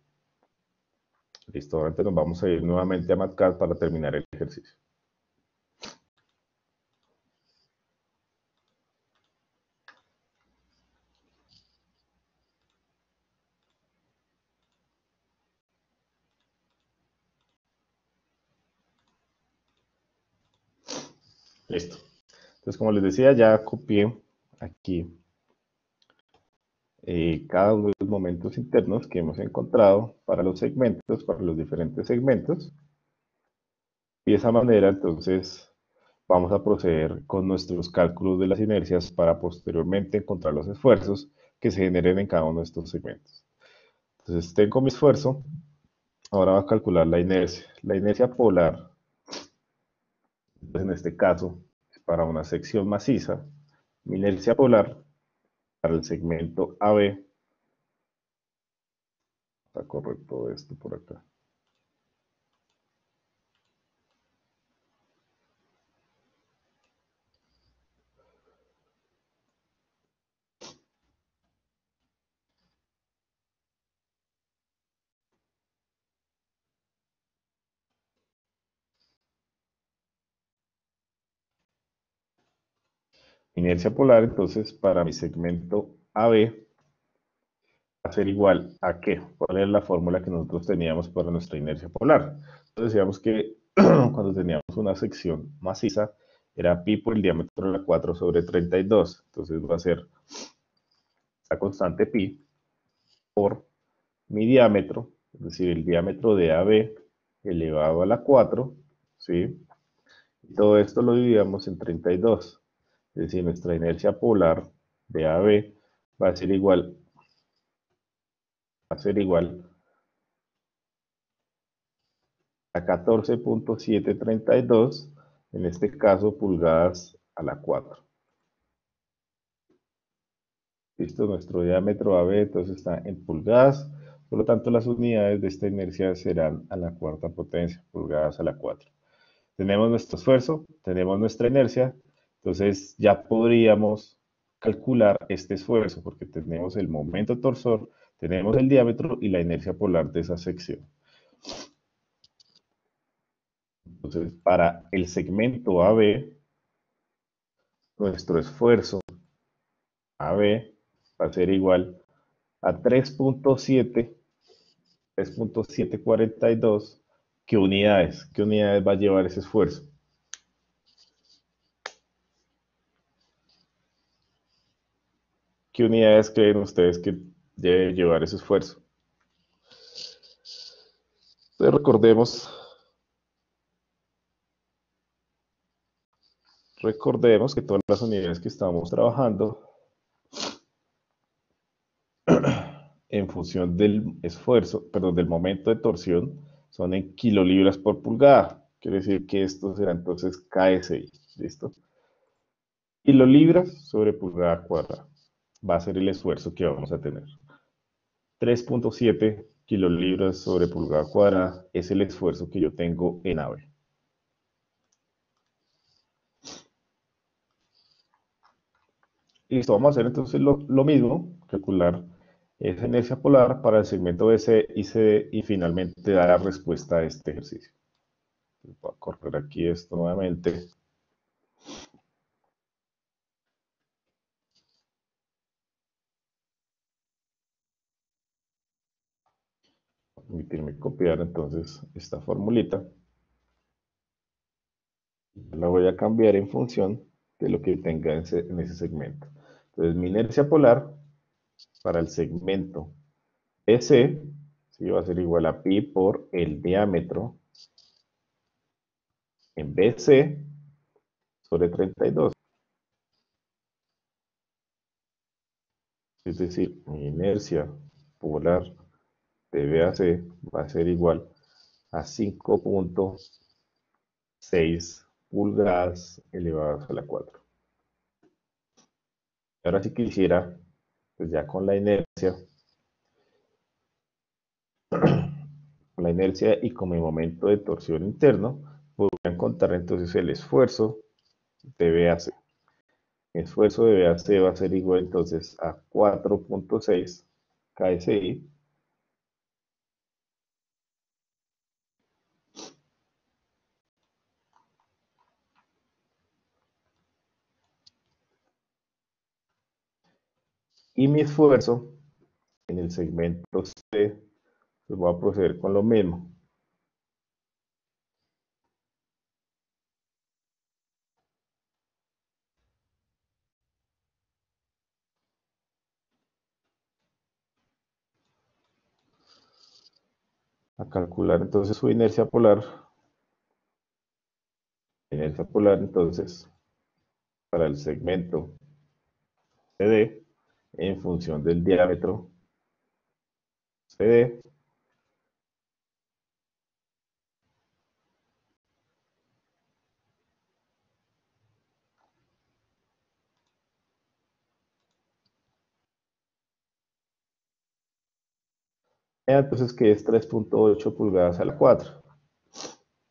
Listo, ahora nos vamos a ir nuevamente a MATCAD para terminar el ejercicio. Listo. Entonces, como les decía, ya copié aquí cada uno de los momentos internos que hemos encontrado para los segmentos, para los diferentes segmentos. Y de esa manera, entonces, vamos a proceder con nuestros cálculos de las inercias para posteriormente encontrar los esfuerzos que se generen en cada uno de estos segmentos. Entonces, tengo mi esfuerzo. Ahora voy a calcular la inercia. La inercia polar, pues en este caso, es para una sección maciza. Mi inercia polar para el segmento AB. Está correcto esto por acá. Inercia polar, entonces, para mi segmento AB va a ser igual a ¿qué? ¿Cuál es la fórmula que nosotros teníamos para nuestra inercia polar? Entonces decíamos que cuando teníamos una sección maciza, era pi por el diámetro de la 4 sobre 32. Entonces va a ser la constante pi por mi diámetro, es decir, el diámetro de AB elevado a la 4, ¿sí? Y todo esto lo dividimos en 32. Es decir, nuestra inercia polar de AB va a ser igual a 14.732, en este caso pulgadas a la 4. Listo, nuestro diámetro AB entonces está en pulgadas, por lo tanto las unidades de esta inercia serán a la cuarta potencia, pulgadas a la 4. Tenemos nuestro esfuerzo, tenemos nuestra inercia, entonces ya podríamos calcular este esfuerzo porque tenemos el momento torsor, tenemos el diámetro y la inercia polar de esa sección. Entonces, para el segmento AB, nuestro esfuerzo AB va a ser igual a 3.742. ¿Qué unidades? ¿Qué unidades va a llevar ese esfuerzo? ¿qué unidades creen ustedes que debe llevar ese esfuerzo? Entonces recordemos que todas las unidades que estamos trabajando en función del esfuerzo, perdón, del momento de torsión, son en kilolibras por pulgada. Quiere decir que esto será entonces KSI. ¿Listo? Kilolibras sobre pulgada cuadrada va a ser el esfuerzo que vamos a tener. 3.7 kilolibras sobre pulgada cuadrada es el esfuerzo que yo tengo en AVE. Listo, vamos a hacer entonces lo mismo, calcular esa inercia polar para el segmento BC y CD y finalmente dar la respuesta a este ejercicio. Voy a correr aquí esto nuevamente. Permitirme copiar entonces esta formulita. La voy a cambiar en función de lo que tenga en ese segmento. Entonces mi inercia polar para el segmento BC sí, va a ser igual a pi por el diámetro en BC sobre 32. Es decir, mi inercia polar de BAC va a ser igual a 5.6 pulgadas elevadas a la 4. Ahora si quisiera, pues ya con la inercia y con mi momento de torsión interno, voy a encontrar entonces el esfuerzo de BAC. El esfuerzo de BAC va a ser igual entonces a 4.6 KSI y mi esfuerzo en el segmento C, pues voy a proceder con lo mismo. A calcular entonces su inercia polar. Inercia polar entonces para el segmento CD en función del diámetro CD entonces que es 3.8 pulgadas a la 4.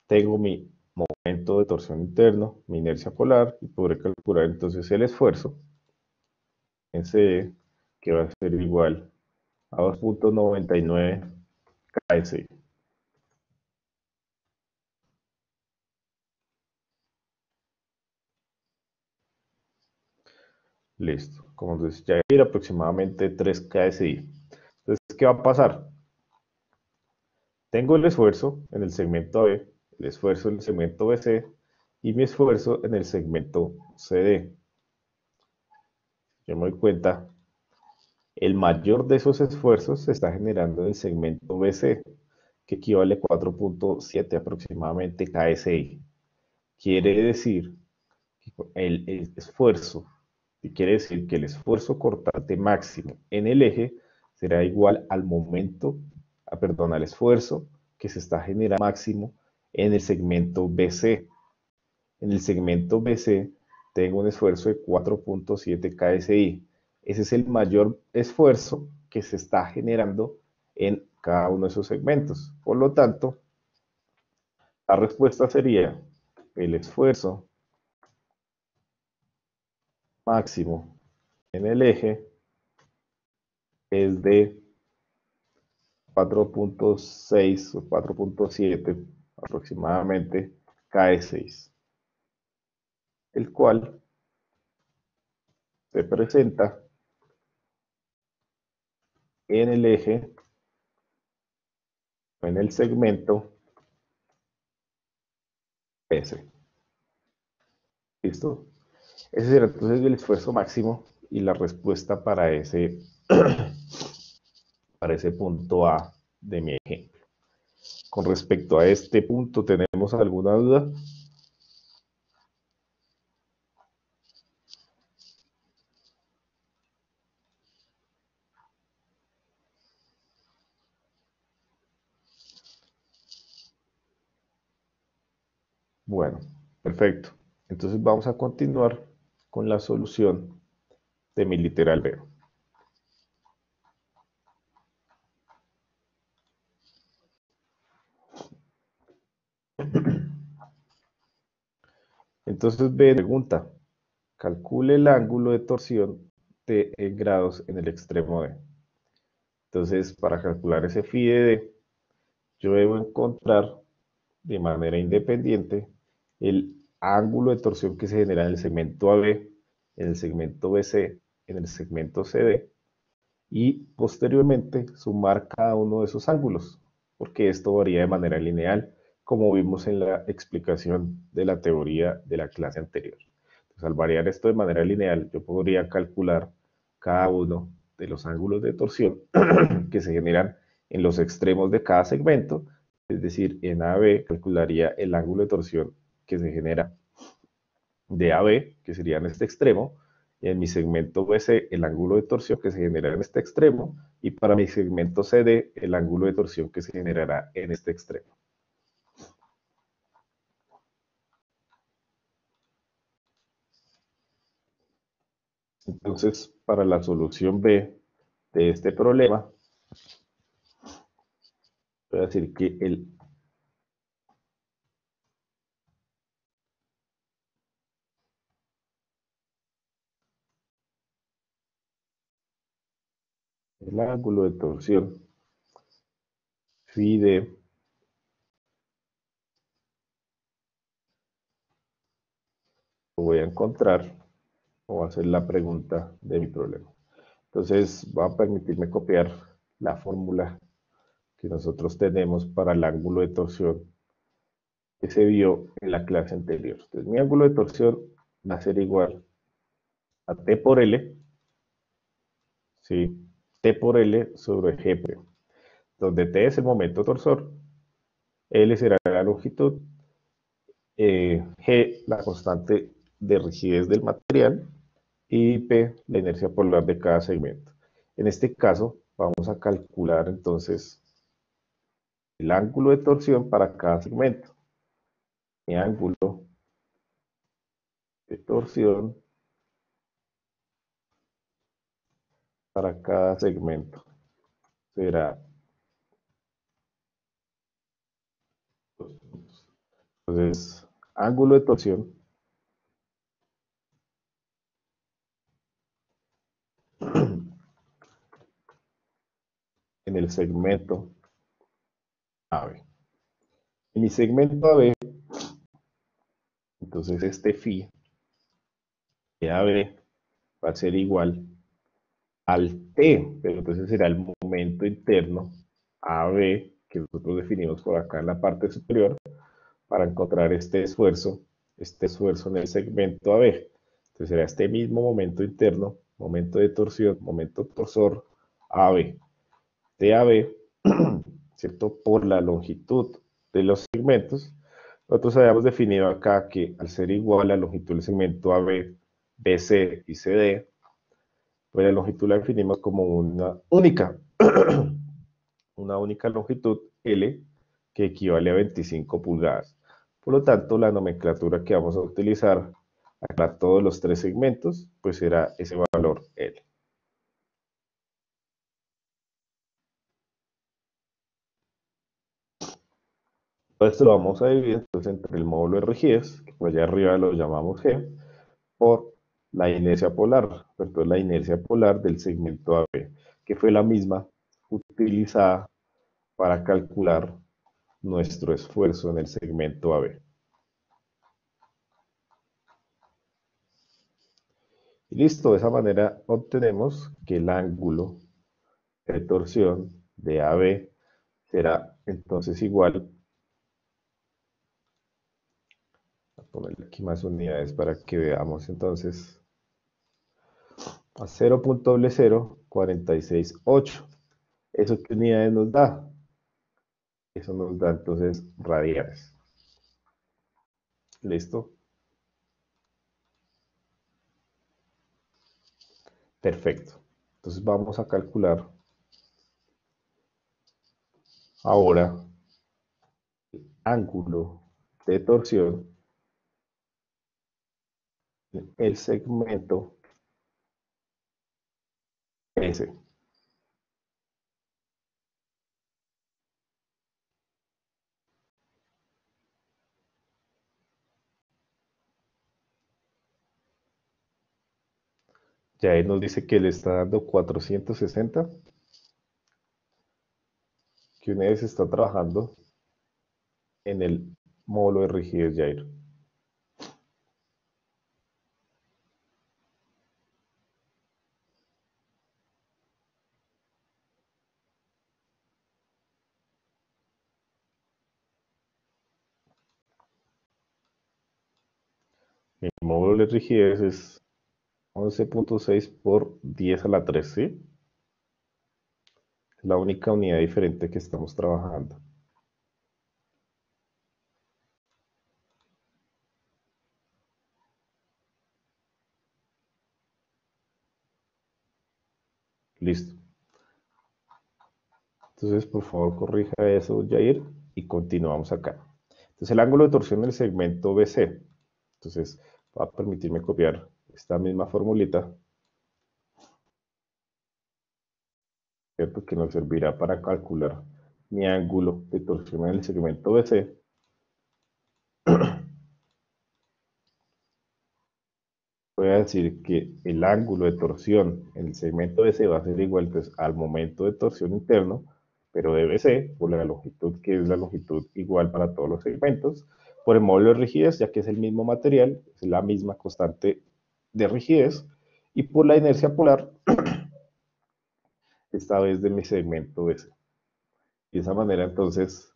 Tengo mi momento de torsión interno, mi inercia polar, y podré calcular entonces el esfuerzo en CD, que va a ser igual a 2.99 KSI. Listo. Como entonces ya ir aproximadamente 3 KSI. Entonces, ¿qué va a pasar? Tengo el esfuerzo en el segmento B, el esfuerzo en el segmento BC y mi esfuerzo en el segmento CD. Yo me doy cuenta, el mayor de esos esfuerzos se está generando en el segmento BC, que equivale a 4.7 aproximadamente KSI. Quiere decir que el esfuerzo, y quiere decir que el esfuerzo cortante máximo en el eje será igual al momento, perdón, al esfuerzo que se está generando máximo en el segmento BC. En el segmento BC tengo un esfuerzo de 4.7 KSI. Ese es el mayor esfuerzo que se está generando en cada uno de esos segmentos. Por lo tanto, la respuesta sería el esfuerzo máximo en el eje es de 4.6 o 4.7 aproximadamente KE6, el cual se presenta en el eje o en el segmento S. ¿Listo? Ese será entonces el esfuerzo máximo y la respuesta para ese punto A de mi ejemplo. Con respecto a este punto, ¿tenemos alguna duda? Bueno, perfecto. Entonces vamos a continuar con la solución de mi literal B. Entonces B pregunta, calcule el ángulo de torsión de en grados en el extremo D. Entonces, para calcular ese phi de D, yo debo encontrar de manera independiente el ángulo de torsión que se genera en el segmento AB, en el segmento BC, en el segmento CD, y posteriormente sumar cada uno de esos ángulos, porque esto varía de manera lineal, como vimos en la explicación de la teoría de la clase anterior. Entonces, al variar esto de manera lineal, yo podría calcular cada uno de los ángulos de torsión que se generan en los extremos de cada segmento, es decir, en AB calcularía el ángulo de torsión que se genera de AB, que sería en este extremo, y en mi segmento BC el ángulo de torsión que se genera en este extremo, y para mi segmento CD el ángulo de torsión que se generará en este extremo. Entonces, para la solución B de este problema, voy a decir que el ángulo de torsión phi D lo voy a encontrar o hacer la pregunta de mi problema. Entonces, va a permitirme copiar la fórmula que nosotros tenemos para el ángulo de torsión que se vio en la clase anterior. Entonces, mi ángulo de torsión va a ser igual a T por L, ¿sí? T por L sobre G', donde T es el momento torsor, L será la longitud, G la constante de rigidez del material y P la inercia polar de cada segmento. En este caso, vamos a calcular entonces el ángulo de torsión para cada segmento. Mi ángulo de torsión para cada segmento será, entonces, ángulo de torsión en el segmento AB. En mi segmento AB, entonces este phi de AB va a ser igual al T, pero entonces será el momento interno AB que nosotros definimos por acá en la parte superior para encontrar este esfuerzo en el segmento AB. Entonces será este mismo momento interno, momento de torsión, momento torsor AB, TAB, ¿cierto? Por la longitud de los segmentos. Nosotros habíamos definido acá que al ser igual a la longitud del segmento AB, BC y CD, pues la longitud la definimos como una única longitud L que equivale a 25 pulgadas. Por lo tanto, la nomenclatura que vamos a utilizar para todos los tres segmentos, pues será ese valor L. Todo esto lo vamos a dividir entonces entre el módulo de rigidez, que pues allá arriba lo llamamos G, por la inercia polar, entonces la inercia polar del segmento AB, que fue la misma utilizada para calcular nuestro esfuerzo en el segmento AB. Y listo, de esa manera obtenemos que el ángulo de torsión de AB será entonces igual, a ponerle aquí más unidades para que veamos entonces a 0.0046.8. ¿Eso qué unidades nos da? Eso nos da entonces radianes. ¿Listo? Perfecto. Entonces vamos a calcular ahora ángulo de torsión en el segmento S. Ya ahí nos dice que le está dando 460. Que unidades está trabajando en el módulo de rigidez, Jair. Mi módulo de rigidez es 11.6 por 10 a la 3, ¿sí? Es la única unidad diferente que estamos trabajando. Listo. Entonces, por favor, corrija eso, Jair, y continuamos acá. Entonces, el ángulo de torsión del segmento BC. Entonces, va a permitirme copiar esta misma formulita, ¿cierto? Que nos servirá para calcular mi ángulo de torsión en el segmento BC. Voy a decir que el ángulo de torsión en el segmento BC va a ser igual pues, al momento de torsión interno, pero de BC, por la longitud que es la longitud igual para todos los segmentos, por el módulo de rigidez, ya que es el mismo material, es la misma constante de rigidez, y por la inercia polar, esta vez de mi segmento BC. De esa manera, entonces,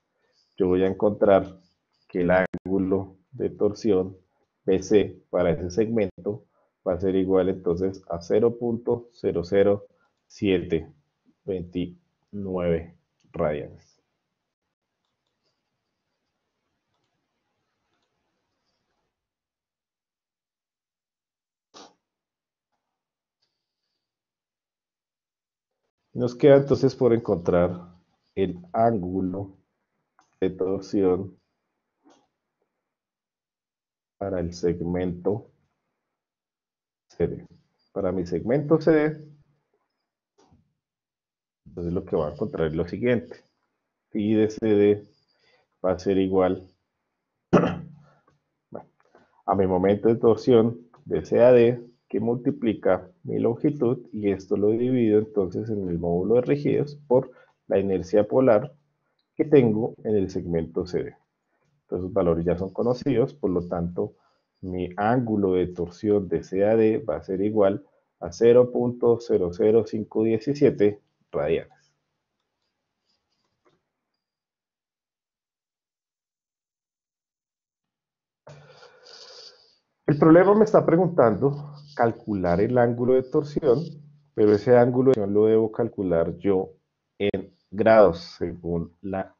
yo voy a encontrar que el ángulo de torsión BC para ese segmento va a ser igual entonces a 0.00729 radianes. Nos queda entonces por encontrar el ángulo de torsión para el segmento CD. Para mi segmento CD, entonces lo que voy a encontrar es lo siguiente. Phi de CD va a ser igual a mi momento de torsión de CAD que multiplica mi longitud y esto lo divido entonces en el módulo de rigidez por la inercia polar que tengo en el segmento CD. Entonces los valores ya son conocidos, por lo tanto mi ángulo de torsión de CAD va a ser igual a 0.00517 radianes. El problema me está preguntando calcular el ángulo de torsión, pero ese ángulo de torsión lo debo calcular yo en grados, según la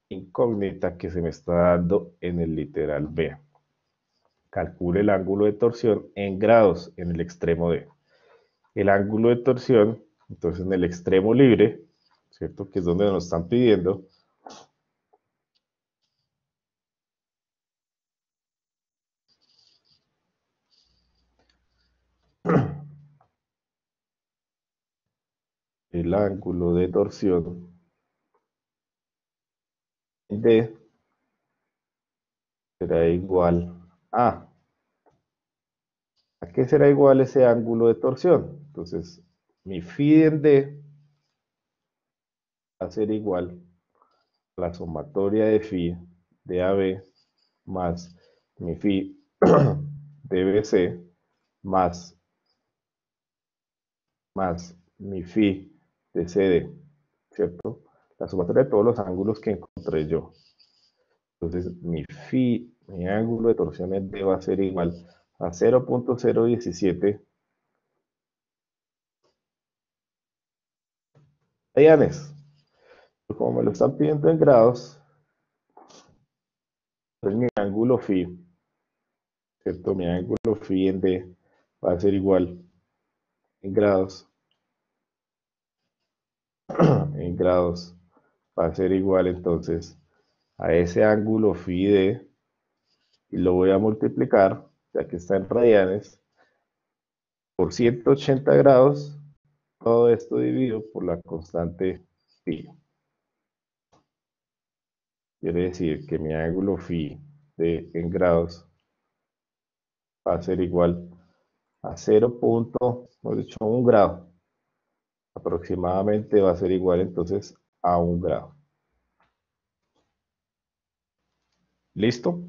incógnita que se me está dando en el literal B. Calcule el ángulo de torsión en grados en el extremo D. El ángulo de torsión, entonces en el extremo libre, ¿cierto? Que es donde nos están pidiendo, el ángulo de torsión D será igual ¿a qué será igual ese ángulo de torsión? Entonces, mi phi en D va a ser igual a la sumatoria de phi de AB más mi phi de BC más mi phi de CD, ¿cierto? La sumatoria de todos los ángulos que encontré yo. Entonces, mi ángulo de torsión en D va a ser igual a 0.017 radianes. Como me lo están pidiendo en grados, pues mi ángulo phi, ¿cierto? Mi ángulo phi en D va a ser igual en grados, en grados, va a ser igual entonces a ese ángulo phi D y lo voy a multiplicar, ya que está en radianes, por 180 grados, todo esto dividido por la constante phi. Quiere decir que mi ángulo phi de, en grados va a ser igual a 0. Hemos dicho 1 grado. Aproximadamente va a ser igual entonces a 1 grado. ¿Listo?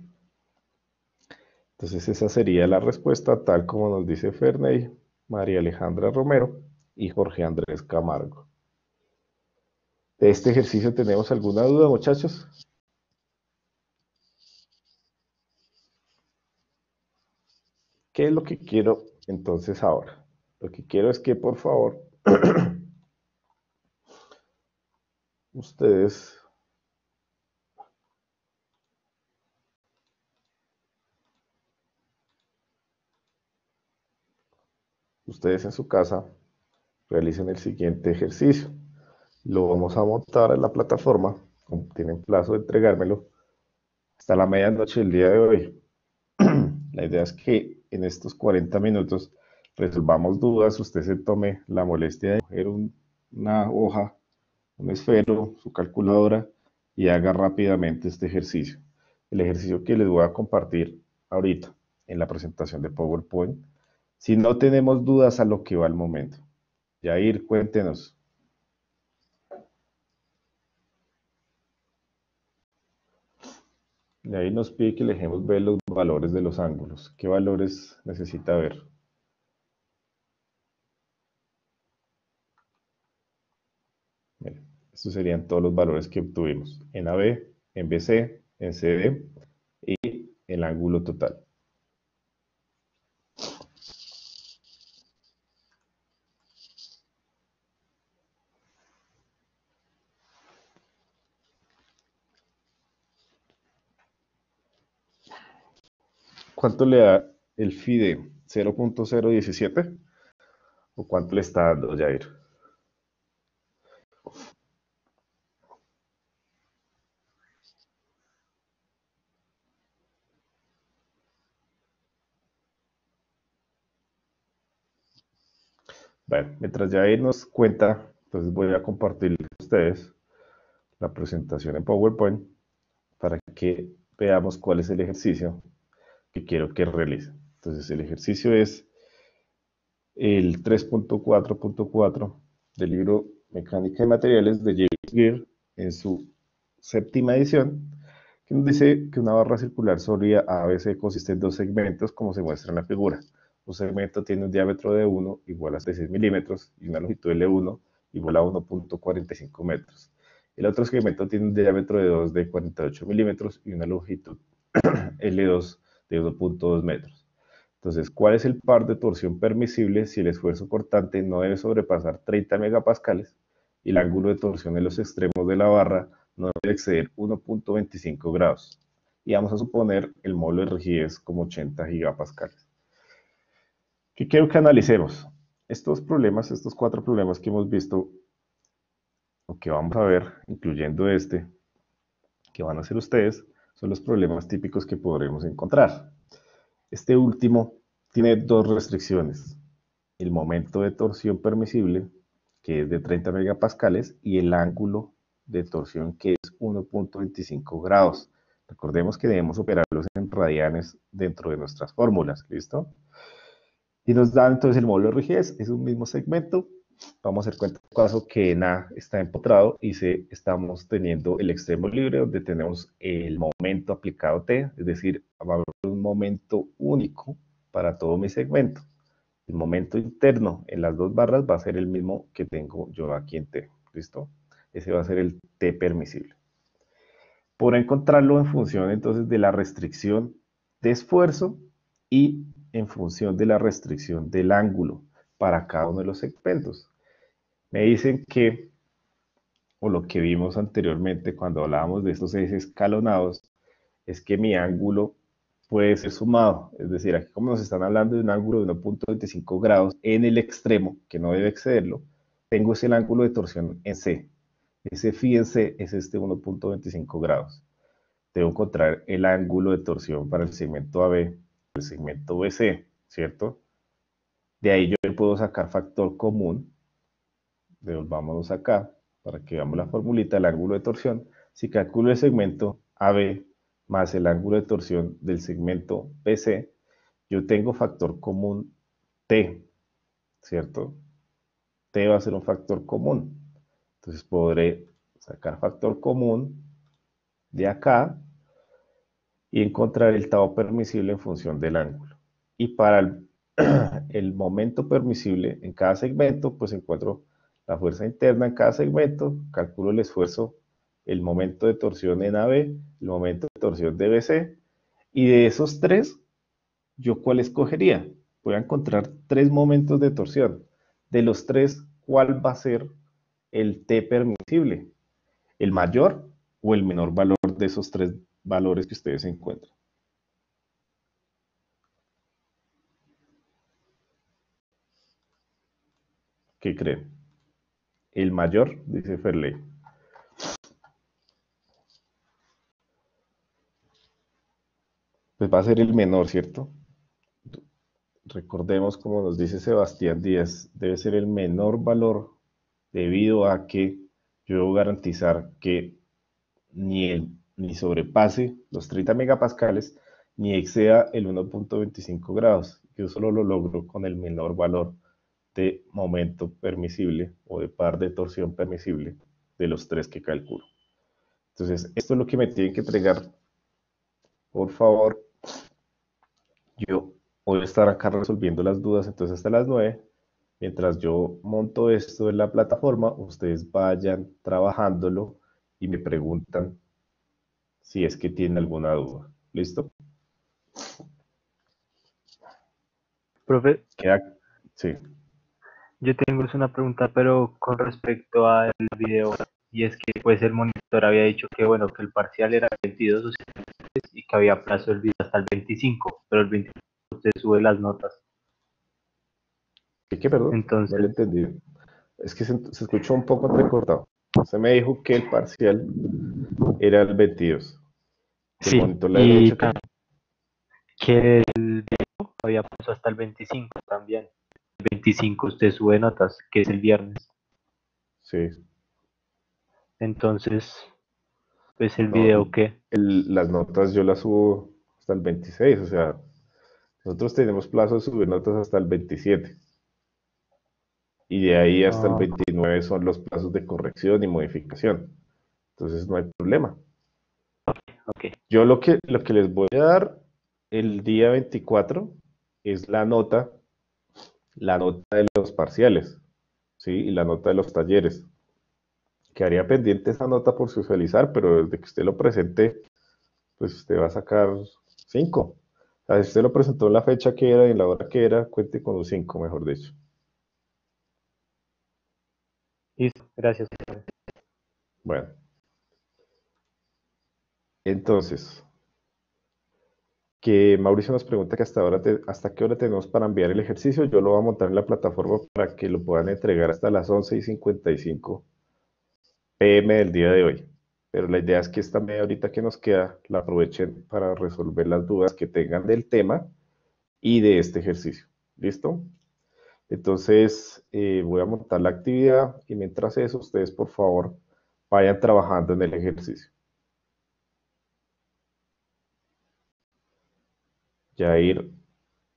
Entonces esa sería la respuesta tal como nos dice Ferney, María Alejandra Romero y Jorge Andrés Camargo. ¿De este ejercicio tenemos alguna duda, muchachos? ¿Qué es lo que quiero entonces ahora? Lo que quiero es que por favor ustedes en su casa realicen el siguiente ejercicio. Lo vamos a montar en la plataforma, como tienen plazo de entregármelo, hasta la medianoche del día de hoy. La idea es que en estos 40 minutos resolvamos dudas, usted se tome la molestia de coger una hoja, un esfero, su calculadora y haga rápidamente este ejercicio. El ejercicio que les voy a compartir ahorita en la presentación de PowerPoint. Si no tenemos dudas a lo que va al momento. Yair, cuéntenos. Yair nos pide que le dejemos ver los valores de los ángulos. ¿Qué valores necesita ver? Miren, estos serían todos los valores que obtuvimos en AB, en BC, en CD y el ángulo total. ¿Cuánto le da el FIDE? ¿0.017? ¿O cuánto le está dando, Jair? Bueno, mientras Jair nos cuenta, entonces voy a compartirles a ustedes la presentación en PowerPoint para que veamos cuál es el ejercicio que quiero que realicen. Entonces, el ejercicio es el 3.4.4 del libro Mecánica de Materiales de James Gear en su séptima edición, que nos dice que una barra circular sólida ABC consiste en dos segmentos como se muestra en la figura. Un segmento tiene un diámetro de 1 igual a 6 milímetros y una longitud L1 igual a 1.45 metros. El otro segmento tiene un diámetro de 2 de 48 milímetros y una longitud L2 de 1.2 metros. Entonces, ¿cuál es el par de torsión permisible si el esfuerzo cortante no debe sobrepasar 30 megapascales y el ángulo de torsión en los extremos de la barra no debe exceder 1.25 grados? Y vamos a suponer el módulo de rigidez como 80 gigapascales. ¿Qué quiero que analicemos? Estos problemas, estos cuatro problemas que hemos visto, o que vamos a ver, incluyendo este, que van a hacer ustedes, son los problemas típicos que podremos encontrar. Este último tiene dos restricciones: el momento de torsión permisible, que es de 30 megapascales, y el ángulo de torsión, que es 1.25 grados. Recordemos que debemos operarlos en radianes dentro de nuestras fórmulas, ¿listo? Y nos da entonces el módulo de rigidez, es un mismo segmento. Vamos a hacer cuenta de caso que en A está empotrado y C estamos teniendo el extremo libre donde tenemos el momento aplicado T, es decir, va a haber un momento único para todo mi segmento. El momento interno en las dos barras va a ser el mismo que tengo yo aquí en T, ¿listo? Ese va a ser el T permisible. Por encontrarlo en función entonces de la restricción de esfuerzo y en función de la restricción del ángulo para cada uno de los segmentos. Me dicen que o lo que vimos anteriormente cuando hablábamos de estos ejes escalonados, es que mi ángulo puede ser sumado. Es decir, aquí como nos están hablando de un ángulo de 1.25 grados en el extremo, que no debe excederlo, tengo ese ángulo de torsión en C. Ese phi en C es este 1.25 grados. Debo encontrar el ángulo de torsión para el segmento AB, el segmento BC, ¿cierto? De ahí yo puedo sacar factor común. Devolvámonos acá para que veamos la formulita del ángulo de torsión. Si calculo el segmento AB más el ángulo de torsión del segmento BC, yo tengo factor común T, ¿cierto? T va a ser un factor común. Entonces podré sacar factor común de acá y encontrar el tau permisible en función del ángulo. Y para el momento permisible en cada segmento, pues encuentro la fuerza interna en cada segmento, calculo el esfuerzo, el momento de torsión en AB, el momento de torsión de BC, y de esos tres, ¿yo cuál escogería? Voy a encontrar tres momentos de torsión. De los tres, ¿cuál va a ser el T permisible? ¿El mayor o el menor valor de esos tres valores que ustedes encuentran? ¿Qué creen? El mayor, dice Ferley. Pues va a ser el menor, ¿cierto? Recordemos, como nos dice Sebastián Díaz, debe ser el menor valor debido a que yo debo garantizar que ni sobrepase los 30 megapascales ni exceda el 1.25 grados. Yo solo lo logro con el menor valor de momento permisible o de par de torsión permisible de los tres que calculo. Entonces, esto es lo que me tienen que entregar. Por favor, yo voy a estar acá resolviendo las dudas, entonces hasta las 9. Mientras yo monto esto en la plataforma, ustedes vayan trabajándolo y me preguntan si es que tienen alguna duda. ¿Listo? Profe, Queda. Sí. yo tengo una pregunta, pero con respecto al video, y es que pues el monitor había dicho que bueno, que el parcial era el 22 o sea, y que había plazo del video hasta el 25, pero el 25 usted sube las notas. ¿Qué, perdón? No lo Entonces, entendí. Es que se escuchó un poco entrecortado. Se me dijo que el parcial era el 22. Que el sí, monitor le había y dicho que. que el video había plazo hasta el 25 también. El 25 usted sube notas, que es el viernes. Sí. Entonces, pues el No, video que... las notas yo las subo hasta el 26. O sea, nosotros tenemos plazo de subir notas hasta el 27. Y de ahí hasta el Ah, 29 son los plazos de corrección y modificación. Entonces no hay problema. ok. Yo lo que les voy a dar el día 24 es la nota de los parciales, ¿sí? Y la nota de los talleres. Quedaría pendiente esa nota por socializar, pero desde que usted lo presente, pues usted va a sacar 5. O sea, si usted lo presentó en la fecha que era y en la hora que era, cuente con un 5, mejor dicho. Listo, gracias. Bueno, entonces, que Mauricio nos pregunta que hasta qué hora tenemos para enviar el ejercicio. Yo lo voy a montar en la plataforma para que lo puedan entregar hasta las 11:55 PM del día de hoy. Pero la idea es que esta media horita que nos queda la aprovechen para resolver las dudas que tengan del tema y de este ejercicio. ¿Listo? Entonces, voy a montar la actividad y mientras eso, ustedes por favor vayan trabajando en el ejercicio. Ya ir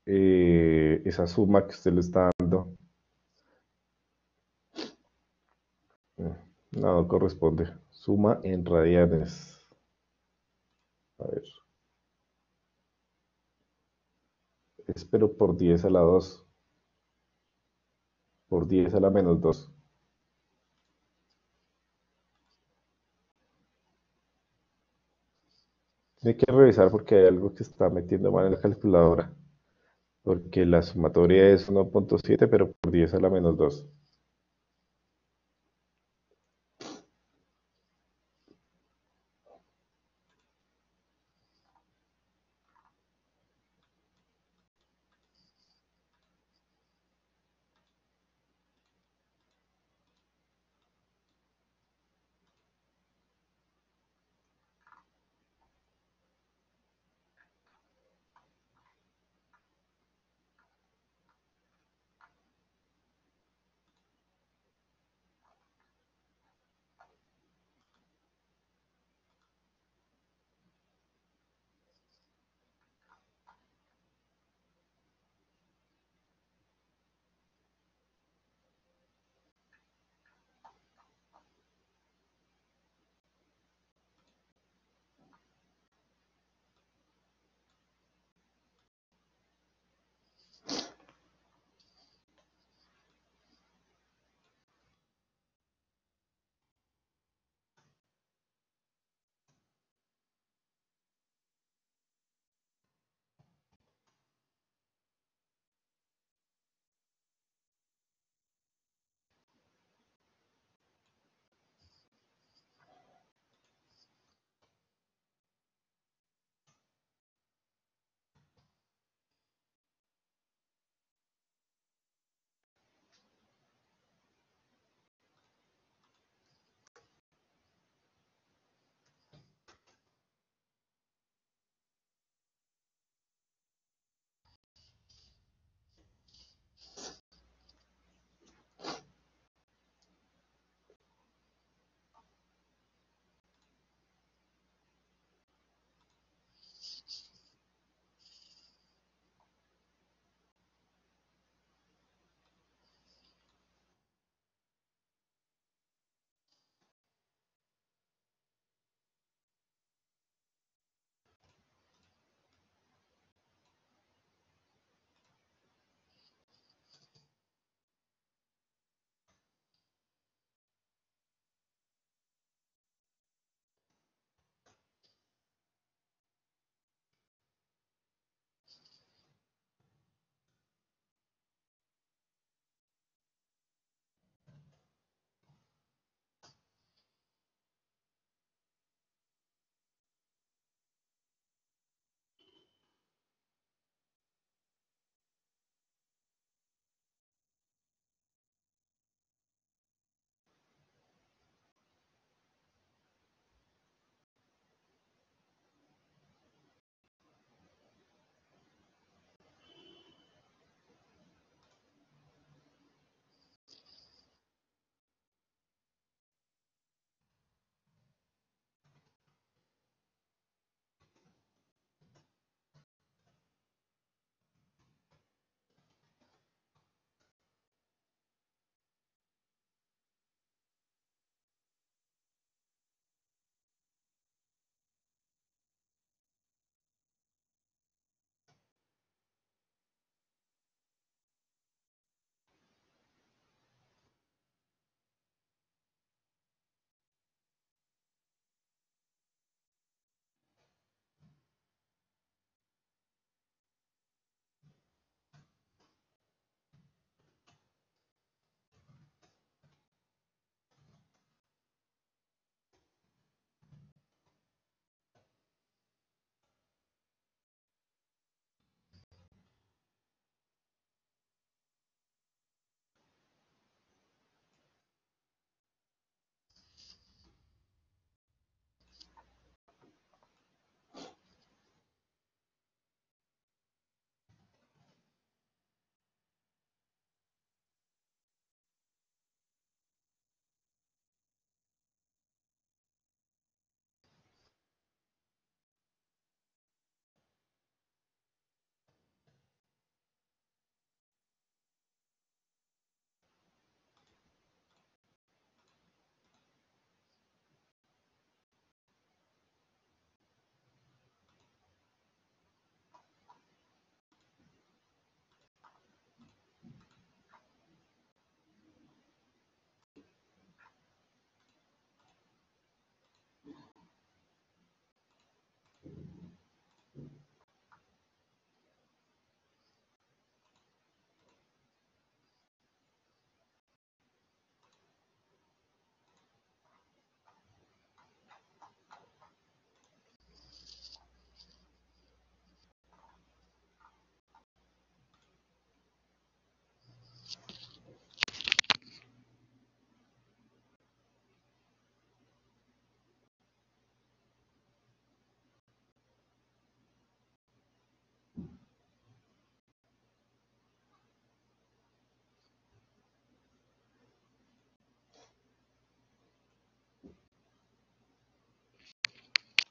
esa suma que usted le está dando, no corresponde. Suma en radianes. A ver, espero por 10 a la 2, por 10 a la -2. Tiene que revisar porque hay algo que está metiendo mal en la calculadora. Porque la sumatoria es 1.7, pero por 10 a la -2.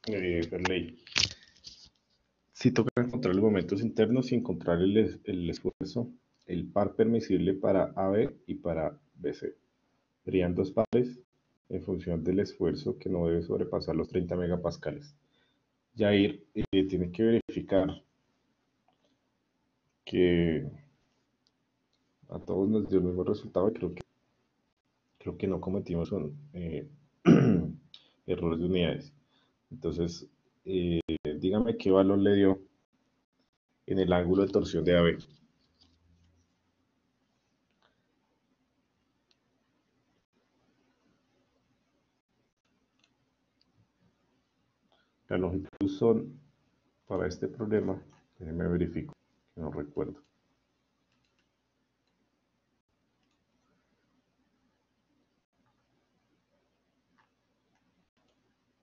Ley. Si toca encontrar los momentos internos y encontrar el esfuerzo, el par permisible para AB y para BC. Serían dos pares en función del esfuerzo que no debe sobrepasar los 30 megapascales. Jair tiene que verificar que a todos nos dio el mismo resultado y creo que no cometimos errores de unidades. Entonces, dígame qué valor le dio en el ángulo de torsión de AB. La longitud son, para este problema, déjeme verifico, que no recuerdo.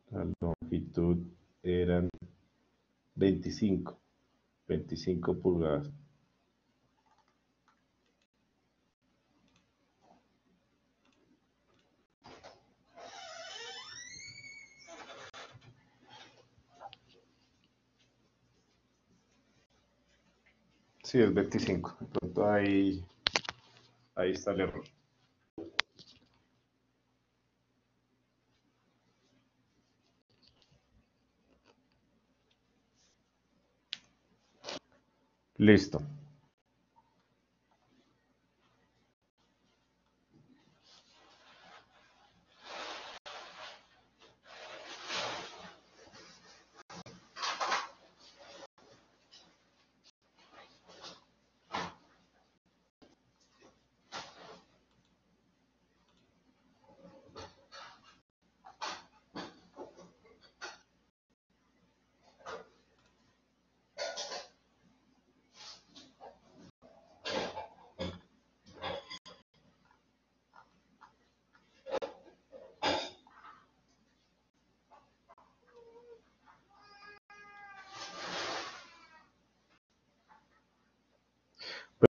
La longitud eran 25 pulgadas. Sí, es 25. De pronto ahí está el error. Listo.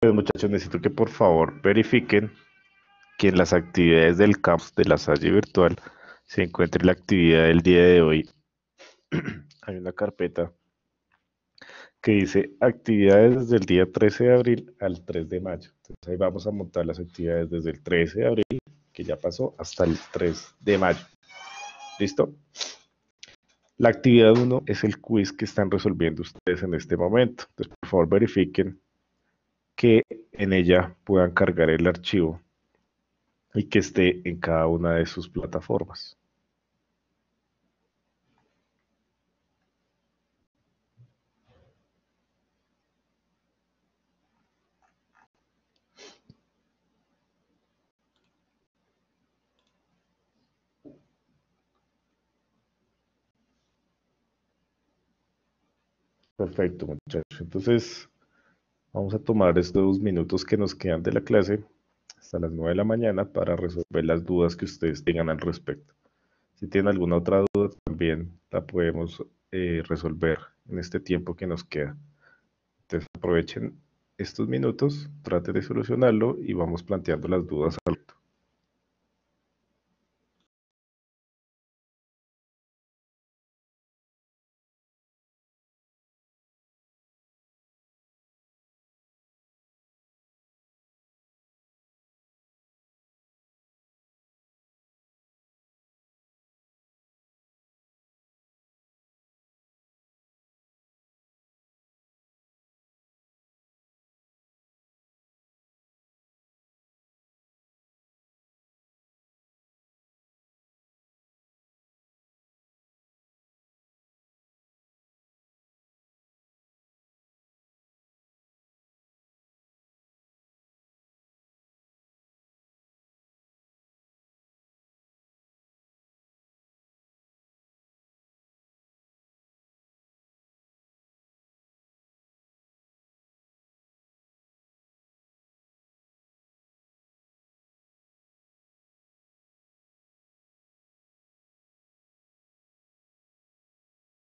Pues muchachos, necesito que por favor verifiquen que en las actividades del campus de la Salle Virtual se encuentre la actividad del día de hoy. Hay una carpeta que dice actividades desde el día 13 de abril al 3 de mayo. Entonces ahí vamos a montar las actividades desde el 13 de abril, que ya pasó, hasta el 3 de mayo. ¿Listo? La actividad 1 es el quiz que están resolviendo ustedes en este momento. Entonces, por favor, verifiquen que en ella puedan cargar el archivo y que esté en cada una de sus plataformas. Perfecto, muchachos. Entonces, vamos a tomar estos 2 minutos que nos quedan de la clase hasta las 9 de la mañana para resolver las dudas que ustedes tengan al respecto. Si tienen alguna otra duda, también la podemos resolver en este tiempo que nos queda. Entonces, aprovechen estos minutos, traten de solucionarlo y vamos planteando las dudas al rato.